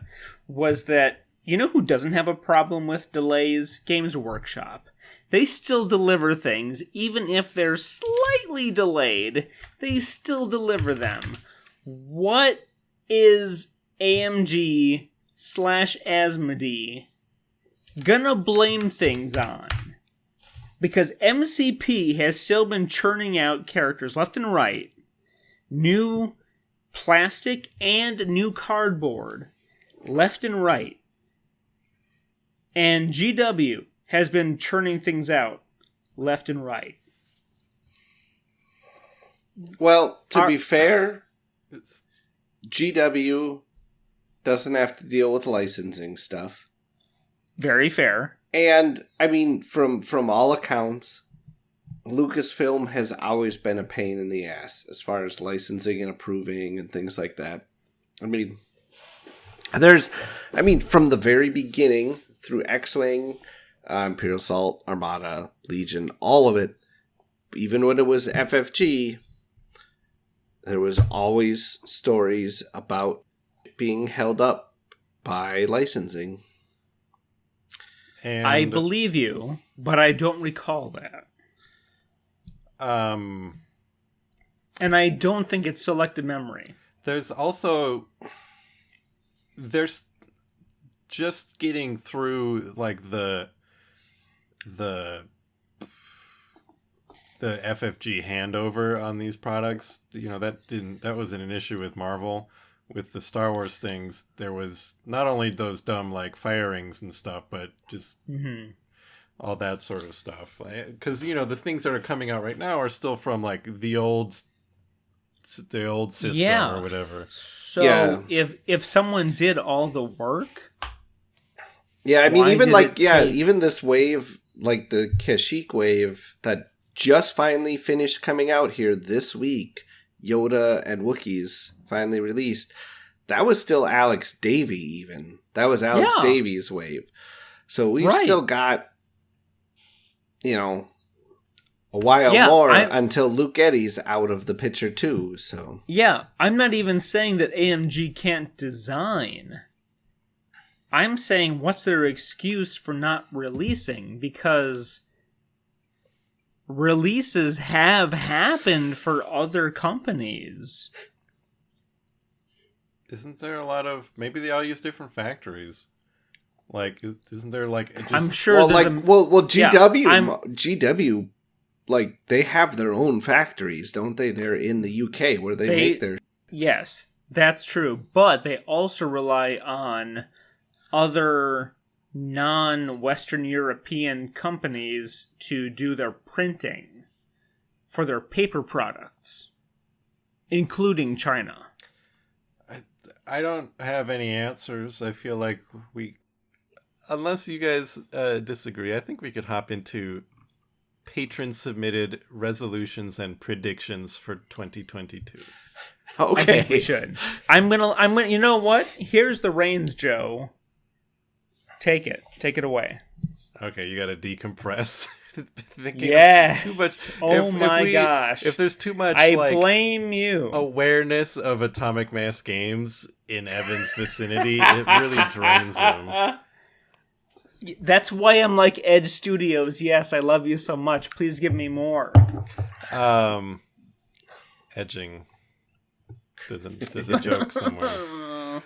was that, you know who doesn't have a problem with delays? Games Workshop. They still deliver things, even if they're slightly delayed, they still deliver them. What is AMG/Asmodee gonna blame things on? Because MCP has still been churning out characters left and right, new plastic and new cardboard, left and right. And GW has been churning things out left and right. Well, to be fair, GW doesn't have to deal with licensing stuff. Very fair. And, I mean, from all accounts, Lucasfilm has always been a pain in the ass as far as licensing and approving and things like that. I mean, from the very beginning through X-Wing, Imperial Assault, Armada, Legion, all of it, even when it was FFG, there was always stories about being held up by licensing. And I believe you, but I don't recall that. And I don't think it's selected memory. There's just getting through, like, the FFG handover on these products. You know, that wasn't an issue with Marvel. With the Star Wars things, there was not only those dumb, like, firings and stuff, but just all that sort of stuff. Because, you know, the things that are coming out right now are still from, like, the old system or whatever. So if someone did all the work, yeah, I mean, even this wave, like the Kashyyyk wave that just finally finished coming out here this week, Yoda and Wookiees finally released. That was still Alex Davey. Even that was Alex Davies' wave. So we've still got, you know, a while more until Luke Eddy's out of the picture too. So I'm not even saying that AMG can't design. I'm saying what's their excuse for not releasing? Because releases have happened for other companies. Isn't there a lot of... Maybe they all use different factories. Like, isn't there, like... I'm sure GW, like, they have their own factories, don't they? They're in the UK where they make their... Yes, that's true. But they also rely on other non-Western European companies to do their printing for their paper products, including China. I don't have any answers. I feel like unless you guys disagree, I think we could hop into patron submitted resolutions and predictions for 2022. Okay. I think we should. I'm gonna. You know what? Here's the reins, Joe. Take it away. Okay, you got to decompress. Thinking Yes. Too much. Oh my gosh. If there's too much, I blame you. Awareness of Atomic Mass games in Evan's vicinity, it really drains him. That's why I'm like Edge Studios. Yes, I love you so much. Please give me more. Edging. There's a joke somewhere.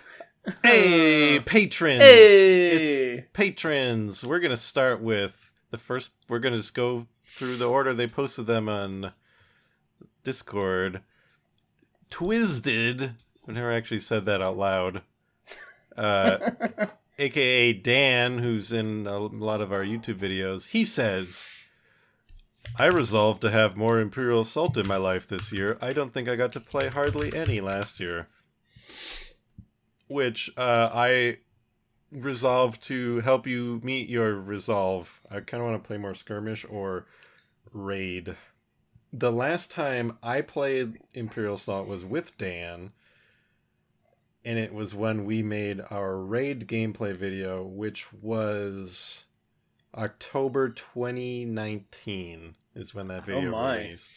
Hey, patrons! Hey! It's patrons. We're gonna start with the first. We're gonna just go through the order they posted them on Discord. Twisted. I never actually said that out loud. AKA Dan, who's in a lot of our YouTube videos. He says, I resolved to have more Imperial Assault in my life this year. I don't think I got to play hardly any last year. Which I resolved to help you meet your resolve. I kind of want to play more skirmish or raid. The last time I played Imperial Assault was with Dan, and it was when we made our raid gameplay video, which was October 2019 is when that video released.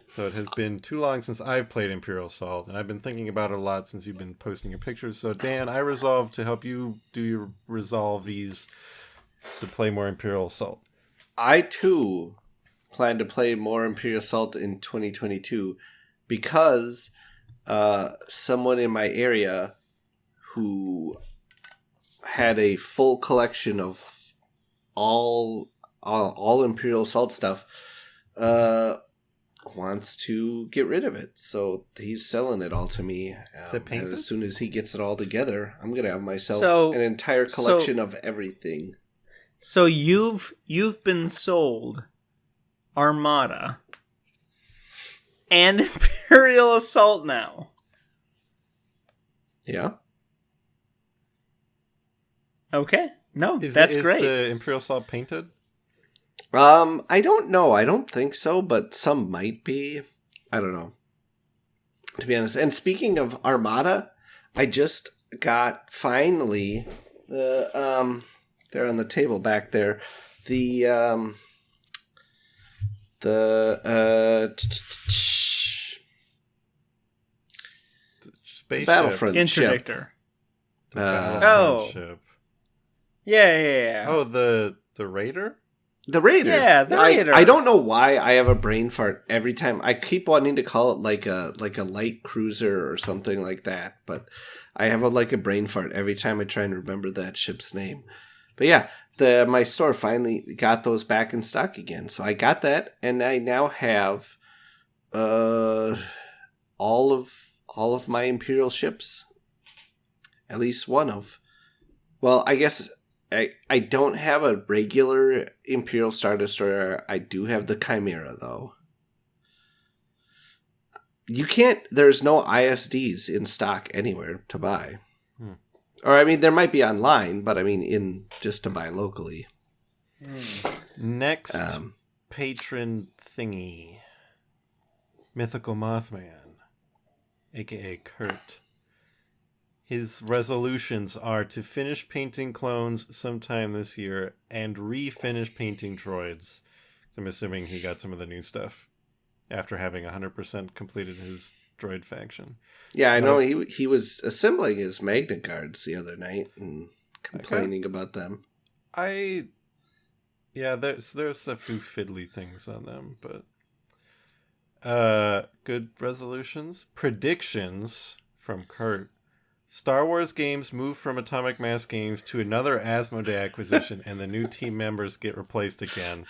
So it has been too long since I've played Imperial Assault, and I've been thinking about it a lot since you've been posting your pictures. So Dan, I resolved to help you do your resolvies to play more Imperial Assault. I too plan to play more Imperial Assault in 2022 because someone in my area who had a full collection of all Imperial Assault stuff wants to get rid of it, so he's selling it all to me. And as soon as he gets it all together, I'm gonna have myself an entire collection of everything. So you've been sold Armada and Imperial Assault now. Yeah. Okay. No, that's great. Is the Imperial Assault painted? I don't know. I don't think so, but some might be. I don't know, to be honest. And speaking of Armada, I just got finally the they're on the table back there. The Spaceship. Battlefront Interdictor. Ship. Yeah. Oh, the Raider? The Raider. Yeah, the Raider. I don't know why I have a brain fart every time. I keep wanting to call it like a light cruiser or something like that, but I have a brain fart every time I try and remember that ship's name. But yeah, my store finally got those back in stock again. So I got that, and I now have all of my Imperial ships. At least one of. Well, I guess I don't have a regular Imperial Star Destroyer. I do have the Chimera, though. There's no ISDs in stock anywhere to buy. Or, I mean, there might be online, but I mean, just to buy locally. Next patron thingy. Mythical Mothman, a.k.a. Kurt. His resolutions are to finish painting clones sometime this year and refinish painting droids. I'm assuming he got some of the new stuff after having 100% completed his droid faction. Yeah, I know he was assembling his Magna Guards the other night and complaining about them. There's a few fiddly things on them, but good resolutions. Predictions from Kurt. Star Wars games move from Atomic Mass games to another Asmodee acquisition, and the new team members get replaced again.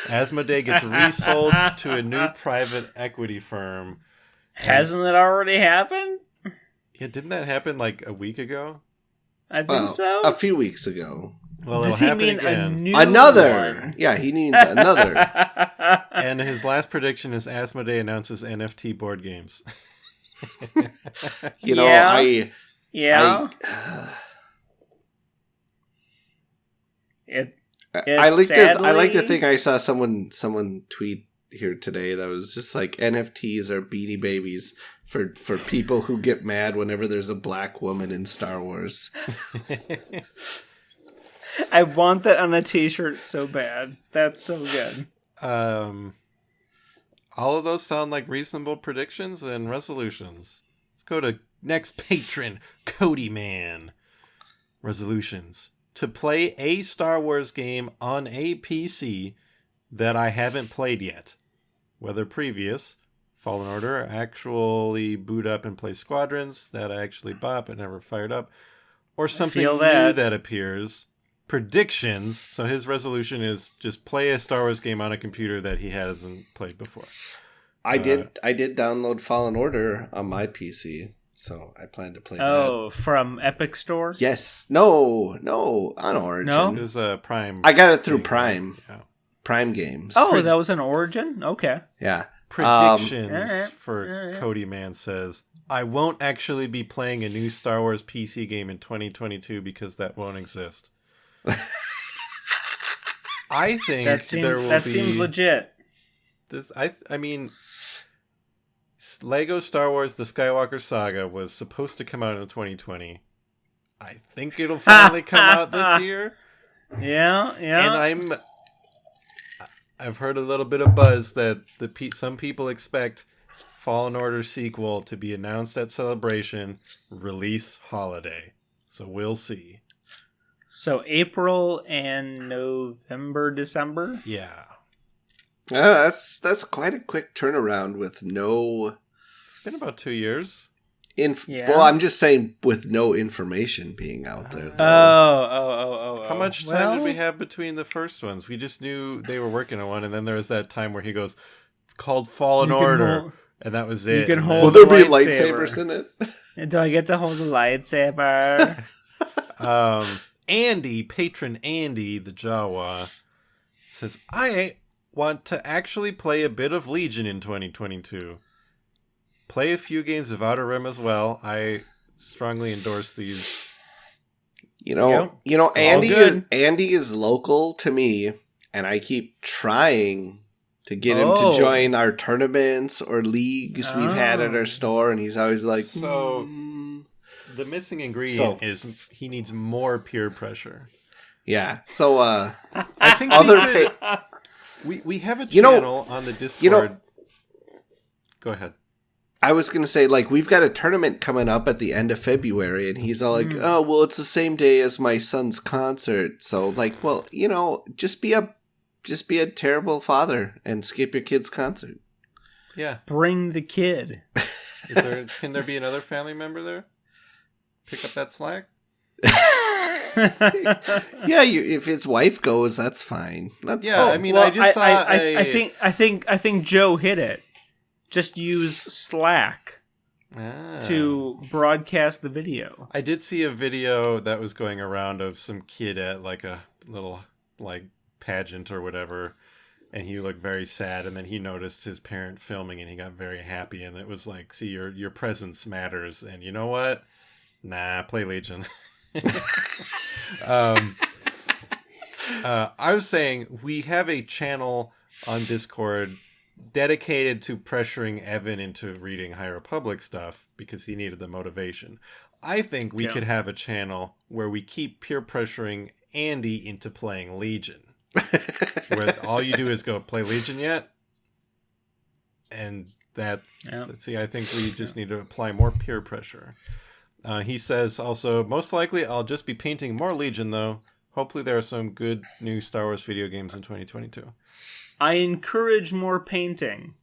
Asmodee gets resold to a new private equity firm. Hasn't it already happened? Yeah, didn't that happen like a week ago? I think so. A few weeks ago. Well, Does it'll he happen mean again. Another one? Yeah, he needs another. And his last prediction is Asmodee announces NFT board games. You know, Yeah. I like to think I saw someone tweet here today that was just like NFTs are Beanie Babies for people who get mad whenever there's a black woman in Star Wars. I want that on a t-shirt so bad. That's so good. All of those sound like reasonable predictions and resolutions. Let's go to next patron, Cody Man. Resolutions. To play a Star Wars game on a PC that I haven't played yet. Whether previous, Fallen Order, actually boot up and play Squadrons that I actually bought but never fired up, or something new that appears. Predictions. So his resolution is just play a Star Wars game on a computer that he hasn't played before. I did download Fallen Order on my PC, so I plan to play that. Oh, from Epic Store? Yes. No, on Origin. No? It was a Prime. I got it through Prime. Yeah. Prime Games. Oh, that was an Origin? Okay. Yeah. Predictions for Cody Man says, I won't actually be playing a new Star Wars PC game in 2022 because that won't exist. I think that seems legit. This, I mean, Lego Star Wars: The Skywalker Saga was supposed to come out in 2020. I think it'll finally come out this year. Yeah. And I've heard a little bit of buzz that some people expect Fallen Order sequel to be announced at Celebration release holiday. So we'll see. So April and November, December? Yeah. That's quite a quick turnaround with no... It's been about 2 years. Well, I'm just saying with no information being out there. Oh. How much time did we have between the first ones? We just knew they were working on one, and then there was that time where he goes, it's called Fallen Order, and that was it. Will there be lightsabers in it? Do I get to hold a lightsaber? Andy, patron Andy, the Jawa, says, I want to actually play a bit of Legion in 2022. Play a few games of Outer Rim as well. I strongly endorse these. Andy is local to me, and I keep trying to get him to join our tournaments or leagues we've had at our store, and he's always like... So, the missing ingredient is he needs more peer pressure. Yeah. So, I think we have a channel on the Discord. Go ahead. I was going to say, we've got a tournament coming up at the end of February, and he's all like, oh, well, it's the same day as my son's concert. So, just be a terrible father and skip your kid's concert. Yeah. Bring the kid. Can there be another family member there? Pick up that slack? Yeah, if his wife goes, that's fine. I just saw I think Joe hit it. Just use Slack to broadcast the video. I did see a video that was going around of some kid at a little pageant or whatever, and he looked very sad, and then he noticed his parent filming and he got very happy, and it was like, see, your presence matters, and you know what? Nah, play Legion. I was saying we have a channel on Discord dedicated to pressuring Evan into reading High Republic stuff because he needed the motivation. I think we could have a channel where we keep peer pressuring Andy into playing Legion. Where all you do is go, play Legion yet? And I think we just need to apply more peer pressure. He says also, most likely I'll just be painting more Legion though. Hopefully there are some good new Star Wars video games in 2022. I encourage more painting.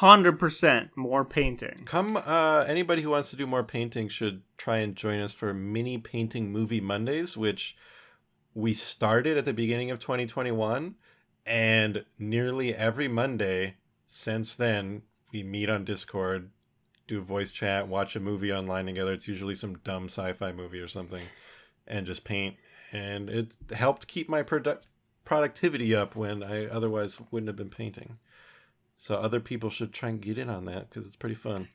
100% more painting. Come, anybody who wants to do more painting should try and join us for Mini Painting Movie Mondays, which we started at the beginning of 2021, and nearly every Monday since then, we meet on Discord, do voice chat, watch a movie online together. It's usually some dumb sci-fi movie or something, and just paint. And it helped keep my productivity up when I otherwise wouldn't have been painting. So other people should try and get in on that because it's pretty fun.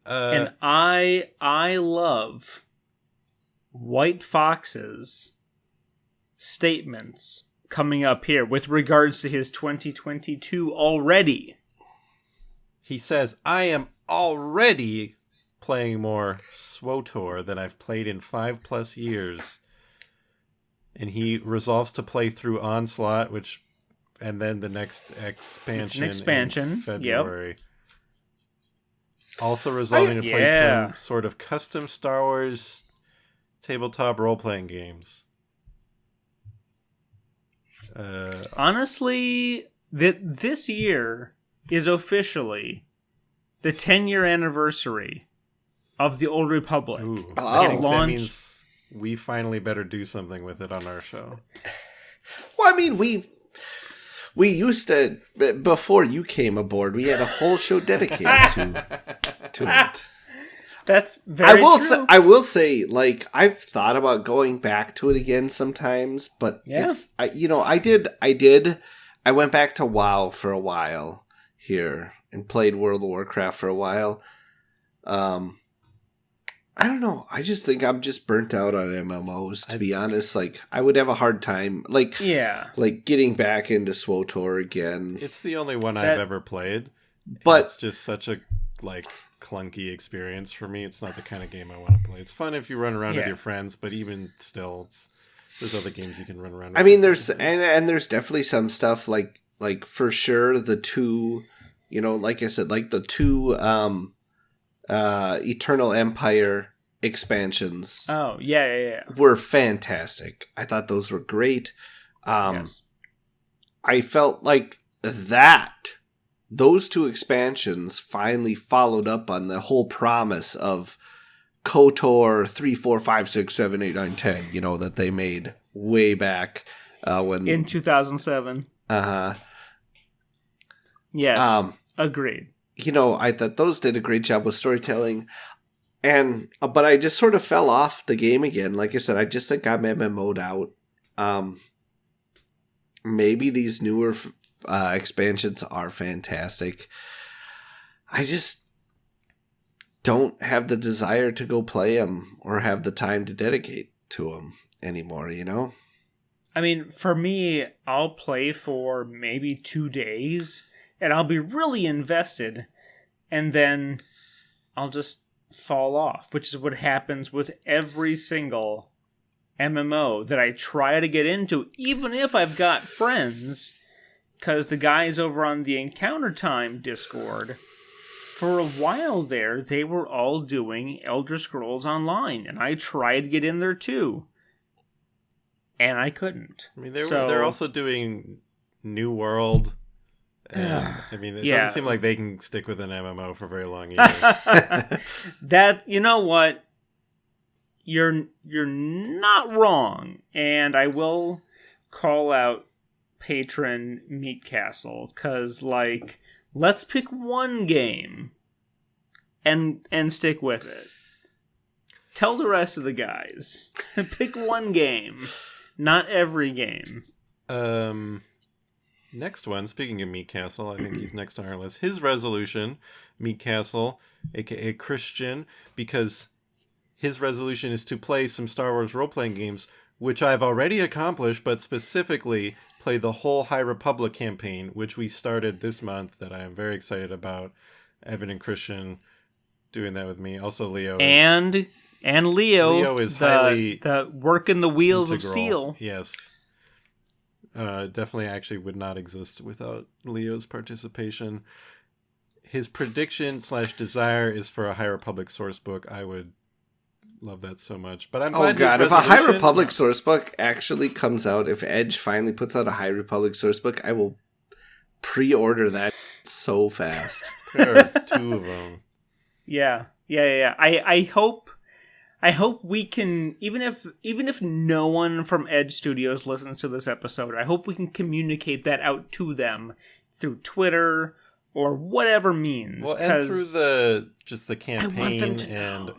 And I love White Fox's statements coming up here with regards to his 2022 already. He says, I am already playing more SWTOR than I've played in 5+ years. And he resolves to play through Onslaught, and then the next expansion, It's an expansion. in February. Yep. Also resolving to play some sort of custom Star Wars tabletop role-playing games. Honestly, this year is officially the 10-year anniversary of the Old Republic. Ooh, That means we finally better do something with it on our show. Well, I mean, we used to, before you came aboard, we had a whole show dedicated to it. That's very true. I will say, like, I've thought about going back to it again sometimes, but I went back to WoW for a while here and played World of Warcraft for a while. I don't know. I just think I'm just burnt out on MMOs, to be honest. Like, I would have a hard time, like getting back into SWTOR again. It's the only one I've ever played, but it's just such a clunky experience for me. It's not the kind of game I want to play. It's fun if you run around with your friends, but even still, there's other games you can run around with. I mean, there's definitely some stuff like for sure the two, like I said, like the two Eternal Empire expansions. Oh, yeah. Were fantastic. I thought those were great. Yes. I felt like those two expansions finally followed up on the whole promise of KOTOR 3, 4, 5, 6, 7, 8, 9, 10, that they made way back when in 2007. Yes. Agreed. I thought those did a great job with storytelling, but I just sort of fell off the game again. Like I said, I just think I'm MMO'd out. Maybe these newer expansions are fantastic. I just don't have the desire to go play them or have the time to dedicate to them anymore, I mean, for me, I'll play for maybe 2 days, and I'll be really invested, and then I'll just fall off, which is what happens with every single MMO that I try to get into, even if I've got friends, because the guys over on the Encounter Time Discord, for a while there, they were all doing Elder Scrolls Online, and I tried to get in there too, and I couldn't. I mean, they're also doing New World. And, I mean, it doesn't seem like they can stick with an MMO for very long either. That, you know what? You're not wrong, and I will call out Patron Meat Castle, because, let's pick one game and stick with it. Tell the rest of the guys. Pick one game, not every game. Next one, speaking of Meat Castle, I think he's next on our list. His resolution, Meat Castle, aka Christian, because his resolution is to play some Star Wars role-playing games, which I've already accomplished, but specifically play the whole High Republic campaign, which we started this month, that I am very excited about. Evan and Christian doing that with me. Also Leo. And Leo is the working the wheels integral. of steel. Yes. Definitely actually would not exist without Leo's participation. His prediction / desire is for a High Republic source book. I would love that so much. But I'm glad if a High Republic source book actually comes out, if Edge finally puts out a High Republic source book, I will pre-order that so fast. There are 2 of them. Yeah. I hope we can, even if no one from Edge Studios listens to this episode, I hope we can communicate that out to them through Twitter or whatever means. Well, and through the campaign, I want them to and know.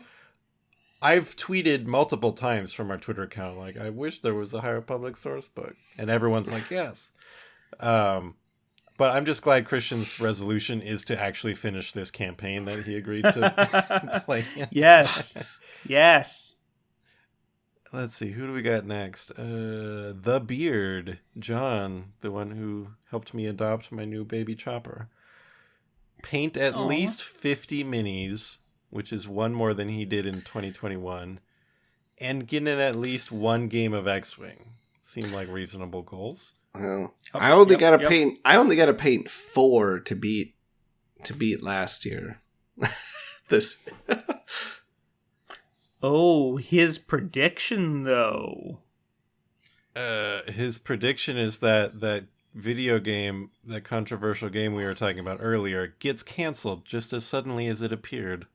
I've tweeted multiple times from our Twitter account, I wish there was a High Republic source book, and everyone's like, yes. But I'm just glad Christian's resolution is to actually finish this campaign that he agreed to play. Yes. Let's see, who do we got next? The Beard, John, the one who helped me adopt my new baby Chopper. Paint at least 50 minis, which is one more than he did in 2021, and get in at least one game of X-Wing. Seem like reasonable goals. Well, I only got to paint 4 to beat last year. This. Oh, his prediction though. His prediction is that video game, that controversial game we were talking about earlier, gets canceled just as suddenly as it appeared.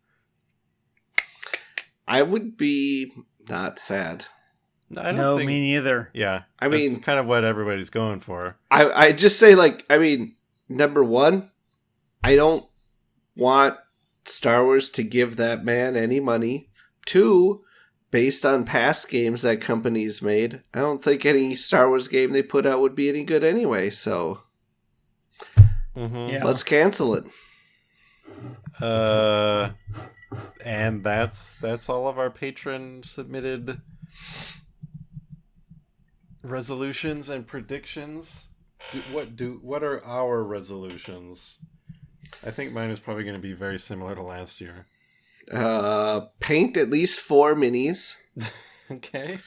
I would be not sad. I don't think, me neither. Yeah, I mean, that's kind of what everybody's going for. I just say, like, I mean, number one, I don't want Star Wars to give that man any money. 2, based on past games that companies made, I don't think any Star Wars game they put out would be any good anyway, so let's cancel it. And that's all of our patron submitted resolutions and predictions. What are our resolutions? I think mine is probably going to be very similar to last year. Paint at least 4 minis. Okay.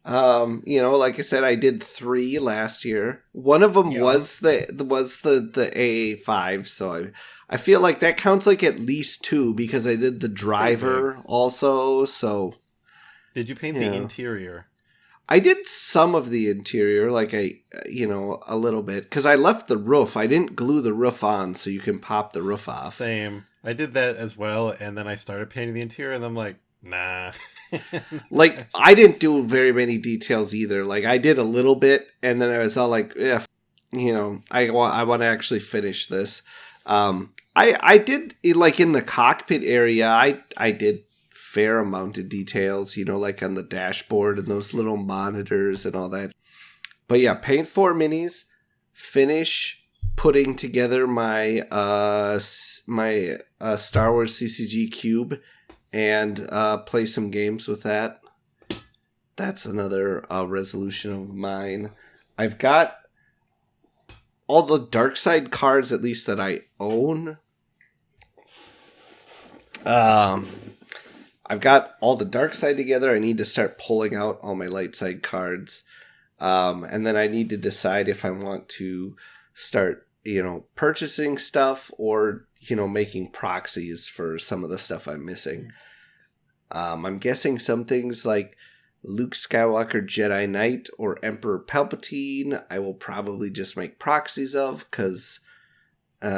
Like I said, I did 3 last year. One of them was the AA5, so I feel like that counts like at least 2 because I did the driver also. So, did you paint the interior? I did some of the interior, like a little bit, because I left the roof. I didn't glue the roof on, so you can pop the roof off. Same. I did that as well, and then I started painting the interior, and I'm like, nah. Like, I didn't do very many details either. Like, I did a little bit, and then I was all like, yeah, I want to actually finish this. I did, like, in the cockpit area, I did fair amount of details, like on the dashboard and those little monitors and all that. But yeah, paint 4 minis, finish putting together my Star Wars CCG cube, and play some games with that. That's another resolution of mine. I've got all the dark side cards, at least that I own. I've got all the dark side together. I need to start pulling out all my light side cards. And then I need to decide if I want to start, purchasing stuff or, making proxies for some of the stuff I'm missing. I'm guessing some things like Luke Skywalker Jedi Knight or Emperor Palpatine I will probably just make proxies of, because that's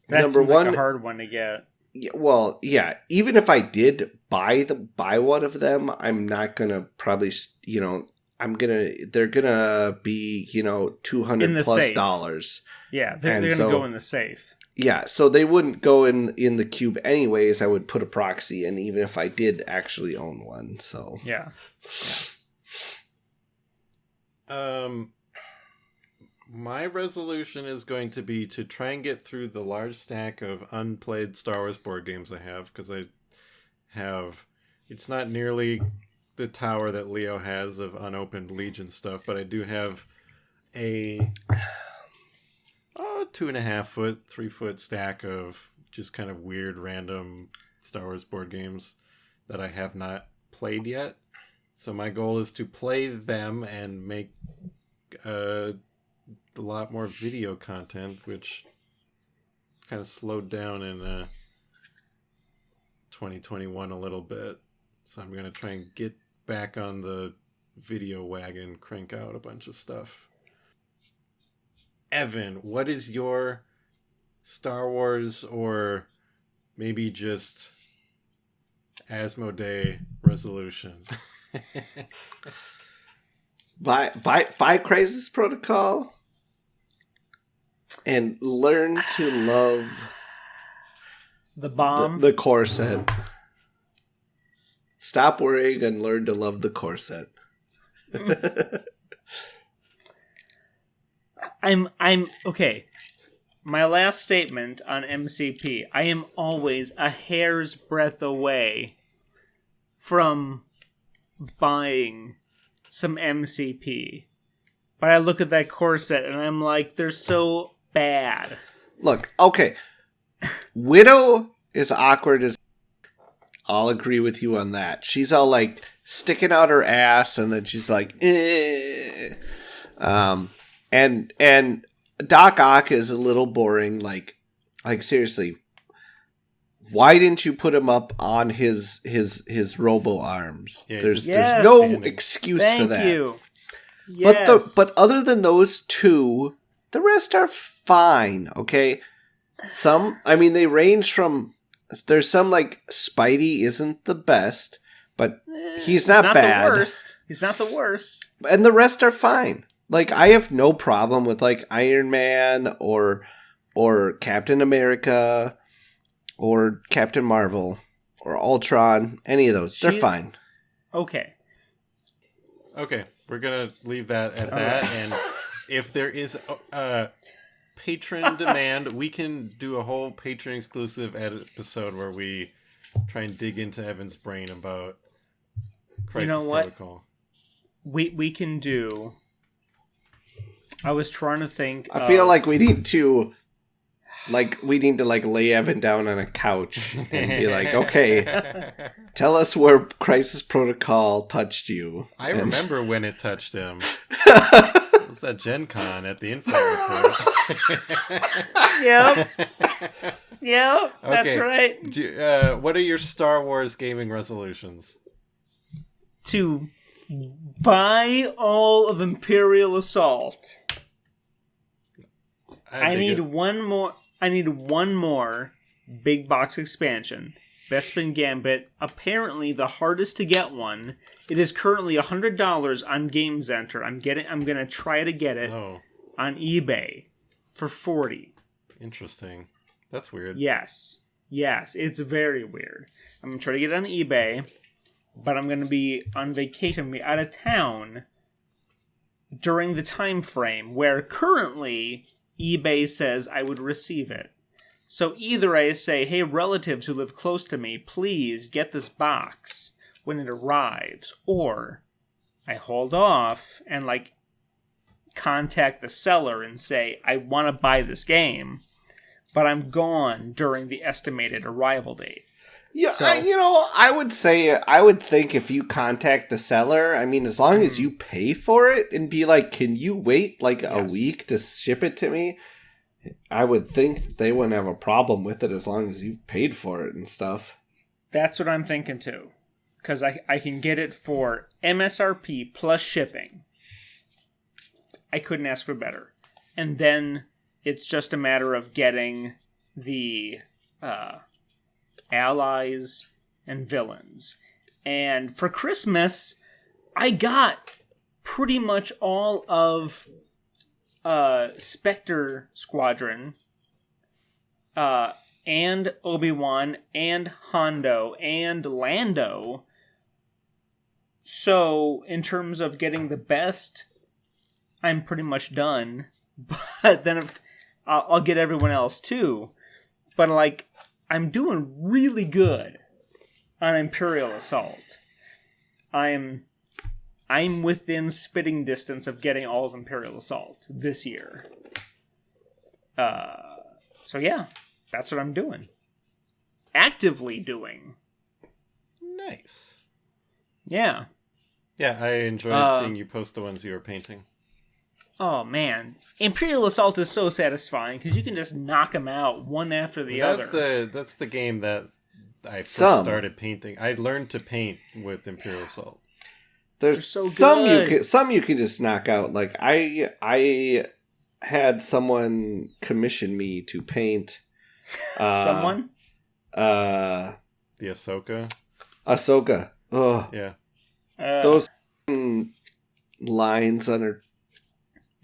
number one, like a hard one to get. Yeah, well, yeah. Even if I did buy one of them, I'm not gonna probably, they're gonna be, $200 plus safe. Dollars. Yeah, they're gonna go in the safe. Yeah, so they wouldn't go in the cube anyways. I would put a proxy in, even if I did actually own one. So yeah. My resolution is going to be to try and get through the large stack of unplayed Star Wars board games I have, because it's not nearly the tower that Leo has of unopened Legion stuff, but I do have a 2.5 foot, 3 foot stack of just kind of weird, random Star Wars board games that I have not played yet. So my goal is to play them and make a lot more video content, which kind of slowed down in 2021 a little bit. So I'm going to try and get back on the video wagon, crank out a bunch of stuff. Evan, what is your Star Wars or maybe just Asmodee resolution? Buy Crisis Protocol and learn to love the bomb, the core set. Stop worrying and learn to love the core set. I'm okay. My last statement on MCP. I am always a hair's breadth away from buying some MCP. But I look at that corset and I'm like, they're so bad. Look, okay. Widow is awkward as... I'll agree with you on that. She's all like sticking out her ass and then she's like, eh. And Doc Ock is a little boring. Like seriously, why didn't you put him up on his robo arms? Yeah, there's Yes. no excuse for Thank that. you. Yes. But other than those two, the rest are fine. Okay, they range from. There's some like Spidey isn't the best, but he's not bad. The worst. He's not the worst. And the rest are fine. Like I have no problem with like Iron Man or Captain America or Captain Marvel or Ultron. Any of those, they're fine. Okay. Okay, we're gonna leave that at that. And if there is patron demand, we can do a whole patron exclusive episode where we try and dig into Evan's brain about Crisis Protocol. We can do. I was trying to think. I feel like we need to lay Evan down on a couch and be like, okay, tell us where Crisis Protocol touched you. I remember when it touched him. It was at Gen Con at the Info Report. Yep, that's right. What are your Star Wars gaming resolutions? To buy all of Imperial Assault. I need one more big box expansion. Bespin Gambit, apparently the hardest to get one. It is currently $100 on Game Center. I'm gonna try to get it on eBay for $40. Interesting. That's weird. Yes, it's very weird. I'm gonna try to get it on eBay, but I'm gonna be on vacation, be out of town during the time frame where currently eBay says I would receive it. So either I say, hey, relatives who live close to me, please get this box when it arrives, or I hold off and contact the seller and say, I want to buy this game, but I'm gone during the estimated arrival date. Yeah, so, I would think if you contact the seller, as long as you pay for it and be like, can you wait a week to ship it to me? I would think they wouldn't have a problem with it as long as you've paid for it and stuff. That's what I'm thinking too. Because I can get it for MSRP plus shipping. I couldn't ask for better. And then it's just a matter of getting the allies and villains. And for Christmas, I got pretty much all of Spectre Squadron, and Obi-Wan, and Hondo, and Lando. So, in terms of getting the best, I'm pretty much done. But then I'll get everyone else too. But I'm doing really good on Imperial Assault. I'm within spitting distance of getting all of Imperial Assault this year. So yeah, that's what I'm doing. Actively doing. Nice. Yeah. Yeah, I enjoyed seeing you post the ones you were painting. Oh man, Imperial Assault is so satisfying because you can just knock them out one after the other. That's the game that I first started painting. I learned to paint with Imperial Assault. There's so some you can just knock out. Like I had someone commission me to paint. Someone? The Ahsoka. Oh yeah. Those lines on her.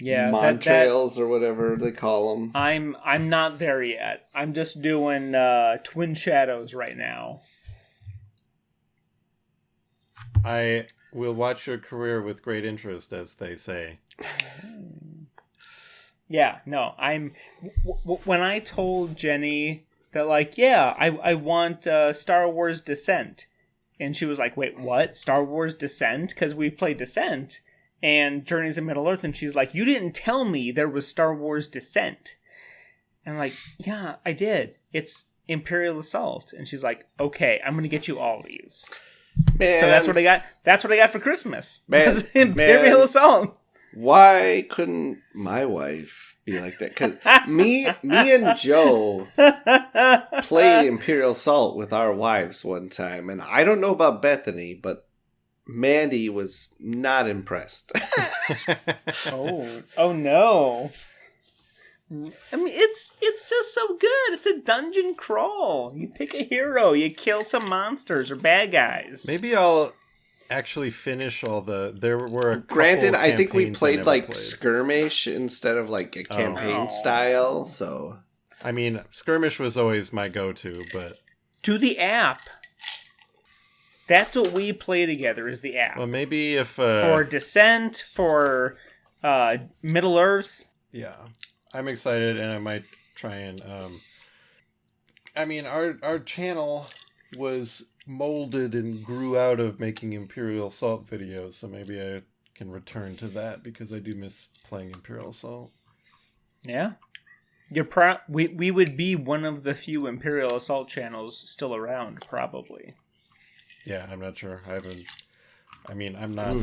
Yeah, Montrails or whatever they call them. I'm not there yet. I'm just doing Twin Shadows right now. I will watch your career with great interest, as they say. Yeah, no, when I told Jenny that I want Star Wars Descent, And she was like, wait, what? Star Wars Descent? Because we played Descent and Journeys of Middle-earth. And she's like, you didn't tell me there was Star Wars Descent. And I'm like, yeah, I did. It's Imperial Assault. And she's like, okay, I'm going to get you all these. Man. So that's what I got. That's what I got for Christmas. Man, Imperial Assault. Why couldn't my wife be like that? Because me and Joe played Imperial Assault with our wives one time, and I don't know about Bethany, but Mandy was not impressed. Oh no! I mean, it's just so good. It's a dungeon crawl. You pick a hero, you kill some monsters or bad guys. Maybe I'll actually finish all the. There were a Granted, couple I think we campaigns played like played. skirmish instead of like a campaign style. So I mean, skirmish was always my go-to, but Do the app. That's what we play together. Is the app well, maybe if for Descent, for Middle Earth. yeah, I'm excited, and I might try and. I mean, our channel was molded and grew out of making Imperial Assault videos, so maybe I can return to that because I do miss playing Imperial Assault. Yeah, we would be one of the few Imperial Assault channels still around, probably. Yeah, I'm not sure. I'm not.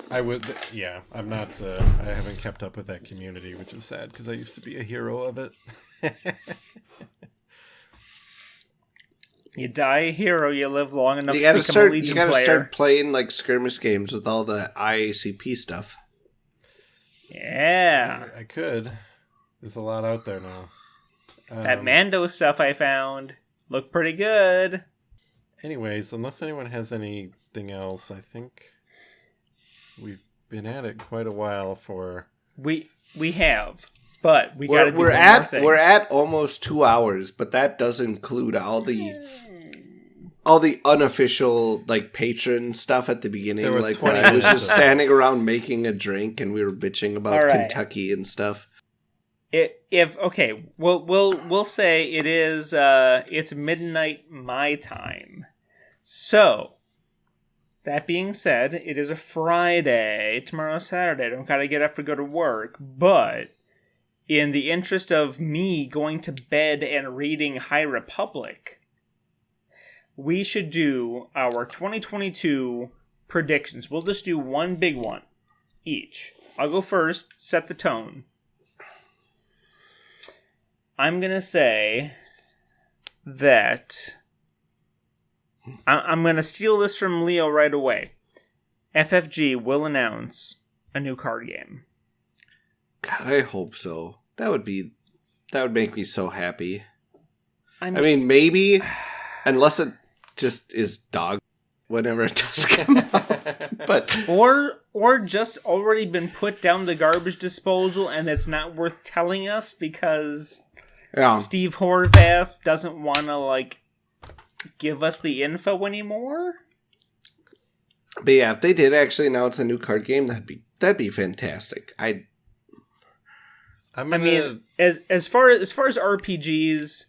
I would. Yeah, I'm not. I haven't kept up with that community, which is sad because I used to be a hero of it. You die a hero, you live long enough you to gotta become start. a Legion You gotta player. start playing like skirmish games with all the IACP stuff. Yeah, I could. There's a lot out there now. that Mando stuff I found looked pretty good. Anyways, unless anyone has anything else, I think we've been at it quite a while for. We have, but we got to do one more thing. We're at almost 2 hours, but that does include all the unofficial like patron stuff at the beginning. There was Like 20 when I was minutes just of that. standing around making a drink and we were bitching about All right. Kentucky and stuff. We'll say it is it's midnight my time. So that being said, it is a Friday. Tomorrow's Saturday. I don't gotta get up to go to work, but in the interest of me going to bed and reading High Republic, we should do our 2022 predictions. We'll just do one big one each. I'll go first, set the tone. I'm going to say that I'm going to steal this from Leo right away. FFG will announce a new card game. God, I hope so. That would make me so happy. I mean, maybe, unless it just is dog whenever it does come out. But or just already been put down the garbage disposal and it's not worth telling us because Steve Horvath doesn't want to give us the info anymore. But yeah, if they did actually announce a new card game, that'd be fantastic. I mean, as far as RPGs,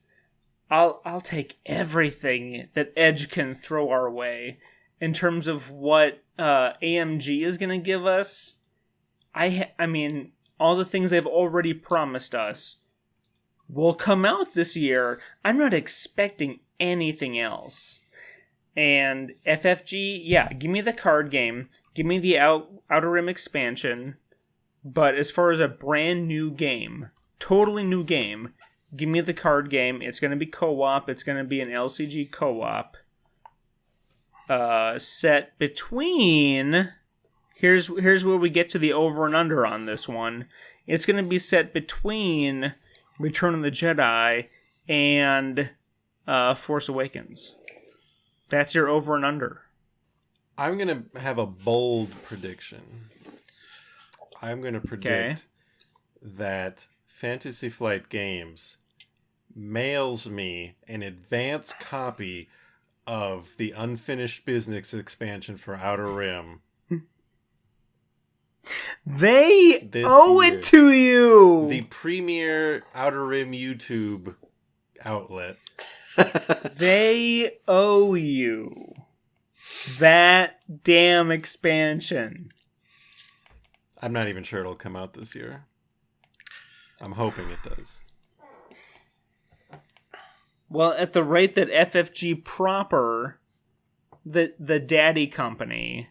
I'll take everything that Edge can throw our way. In terms of what AMG is going to give us, I mean, all the things they've already promised us will come out this year. I'm not expecting anything else. And FFG, yeah, give me the card game. Give me the Outer Rim expansion. But as far as a brand new game, totally new game, give me the card game. It's going to be co-op. It's going to be an LCG co-op. Set between... Here's where we get to the over and under on this one. It's going to be set between Return of the Jedi and Force Awakens. That's your over and under. I'm going to have a bold prediction. I'm going to predict that Fantasy Flight Games mails me an advance copy of the Unfinished Business expansion for Outer Rim. They This owe year. it to you! The premier Outer Rim YouTube outlet They owe you that damn expansion. I'm not even sure it'll come out this year. I'm hoping it does. Well, at the rate that FFG proper, the daddy company,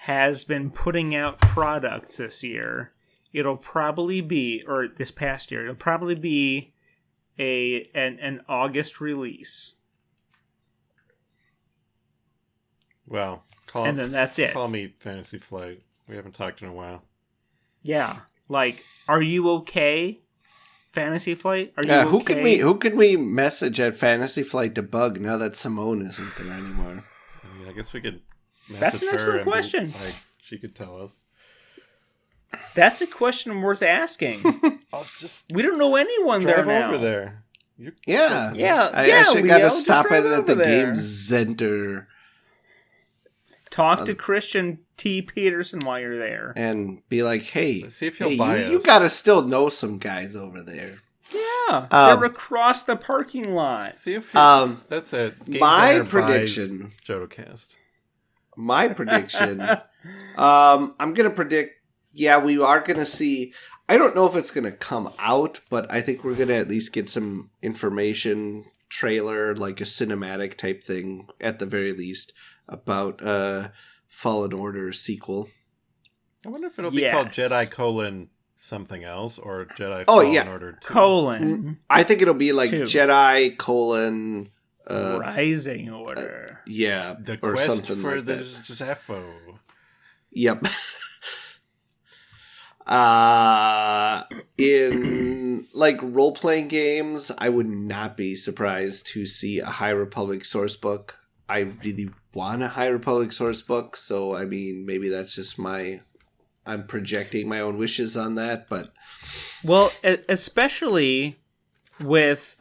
has been putting out products this year, it'll probably be, or this past year, it'll probably be an August release. Well, and then that's it. Call me Fantasy Flight. We haven't talked in a while. Yeah. Like, are you okay, Fantasy Flight? Are you okay? Who can we message at Fantasy Flight to bug now that Simone isn't there anymore? I mean, I guess we could message That's an excellent her question. She could tell us. That's a question worth asking. We don't know anyone there now. Over there. Yeah. I actually got to stop it at the game center. Talk to Christian T. Peterson while you're there. And be like, hey, see if he'll buy us. You got to still know some guys over there. Yeah. They're across the parking lot. See if that's it. Game my prediction. JodoCast. My prediction. I'm going to predict, we are going to see... I don't know if it's going to come out, but I think we're going to at least get some information, trailer, like a cinematic type thing, at the very least, about Fallen Order sequel. I wonder if it'll be called Jedi : something else, or Jedi Fallen Order 2. I think it'll be like 2. Jedi : Rising Order. The or quest something for like the that. Zepho. Yep. In like role-playing games, I would not be surprised to see a High Republic source book. I really want a High Republic source book, so I mean, maybe that's just I'm projecting my own wishes on that, but... Well, especially with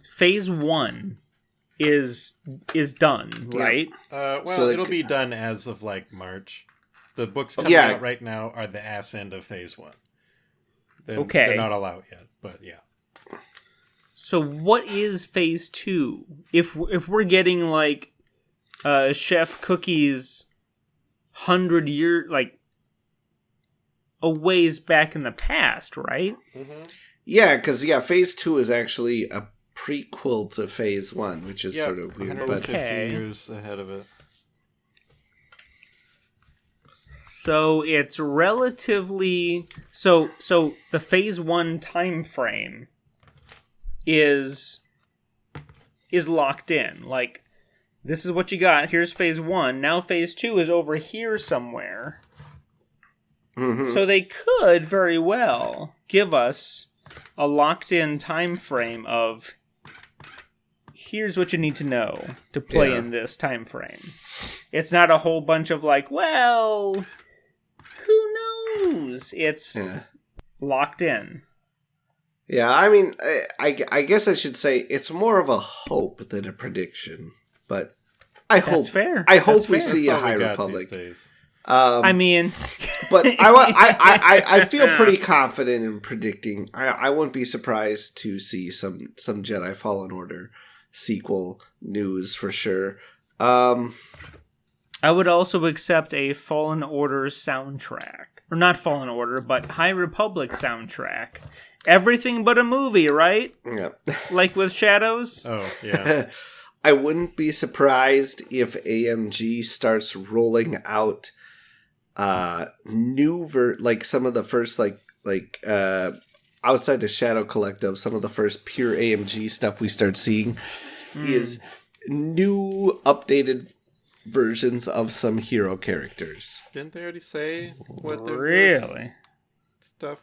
Phase 1 is done, right? So it'll be done as of like March. The books coming out right now are the ass end of Phase 1. They're not all out yet, but yeah. So what is Phase 2? If we're getting like Chef Cookie's 100-year, like a ways back in the past, right? Mm-hmm. Yeah, because Phase 2 is actually a prequel to Phase 1, which is sort of weird. 150 years ahead of it. So it's relatively so the Phase 1 time frame is locked in. Like, this is what you got. Here's Phase 1. Now Phase 2 is over here somewhere. Mm-hmm. So they could very well give us a locked in time frame of here's what you need to know to play in this time frame. It's not a whole bunch of like, well, who knows? It's locked in. Yeah, I mean, I guess I should say it's more of a hope than a prediction, but That's fair. I hope we see a High Republic. I mean, but I feel pretty confident in predicting. I wouldn't be surprised to see some Jedi Fallen Order sequel news for sure. I would also accept a Fallen Order soundtrack. Or not Fallen Order, but High Republic soundtrack. Everything but a movie, right? Yeah. Like with Shadows? Oh, yeah. I wouldn't be surprised if AMG starts rolling out like some of the first outside the Shadow Collective, some of the first pure AMG stuff we start seeing is new updated versions of some hero characters. Didn't they already say what their really stuff?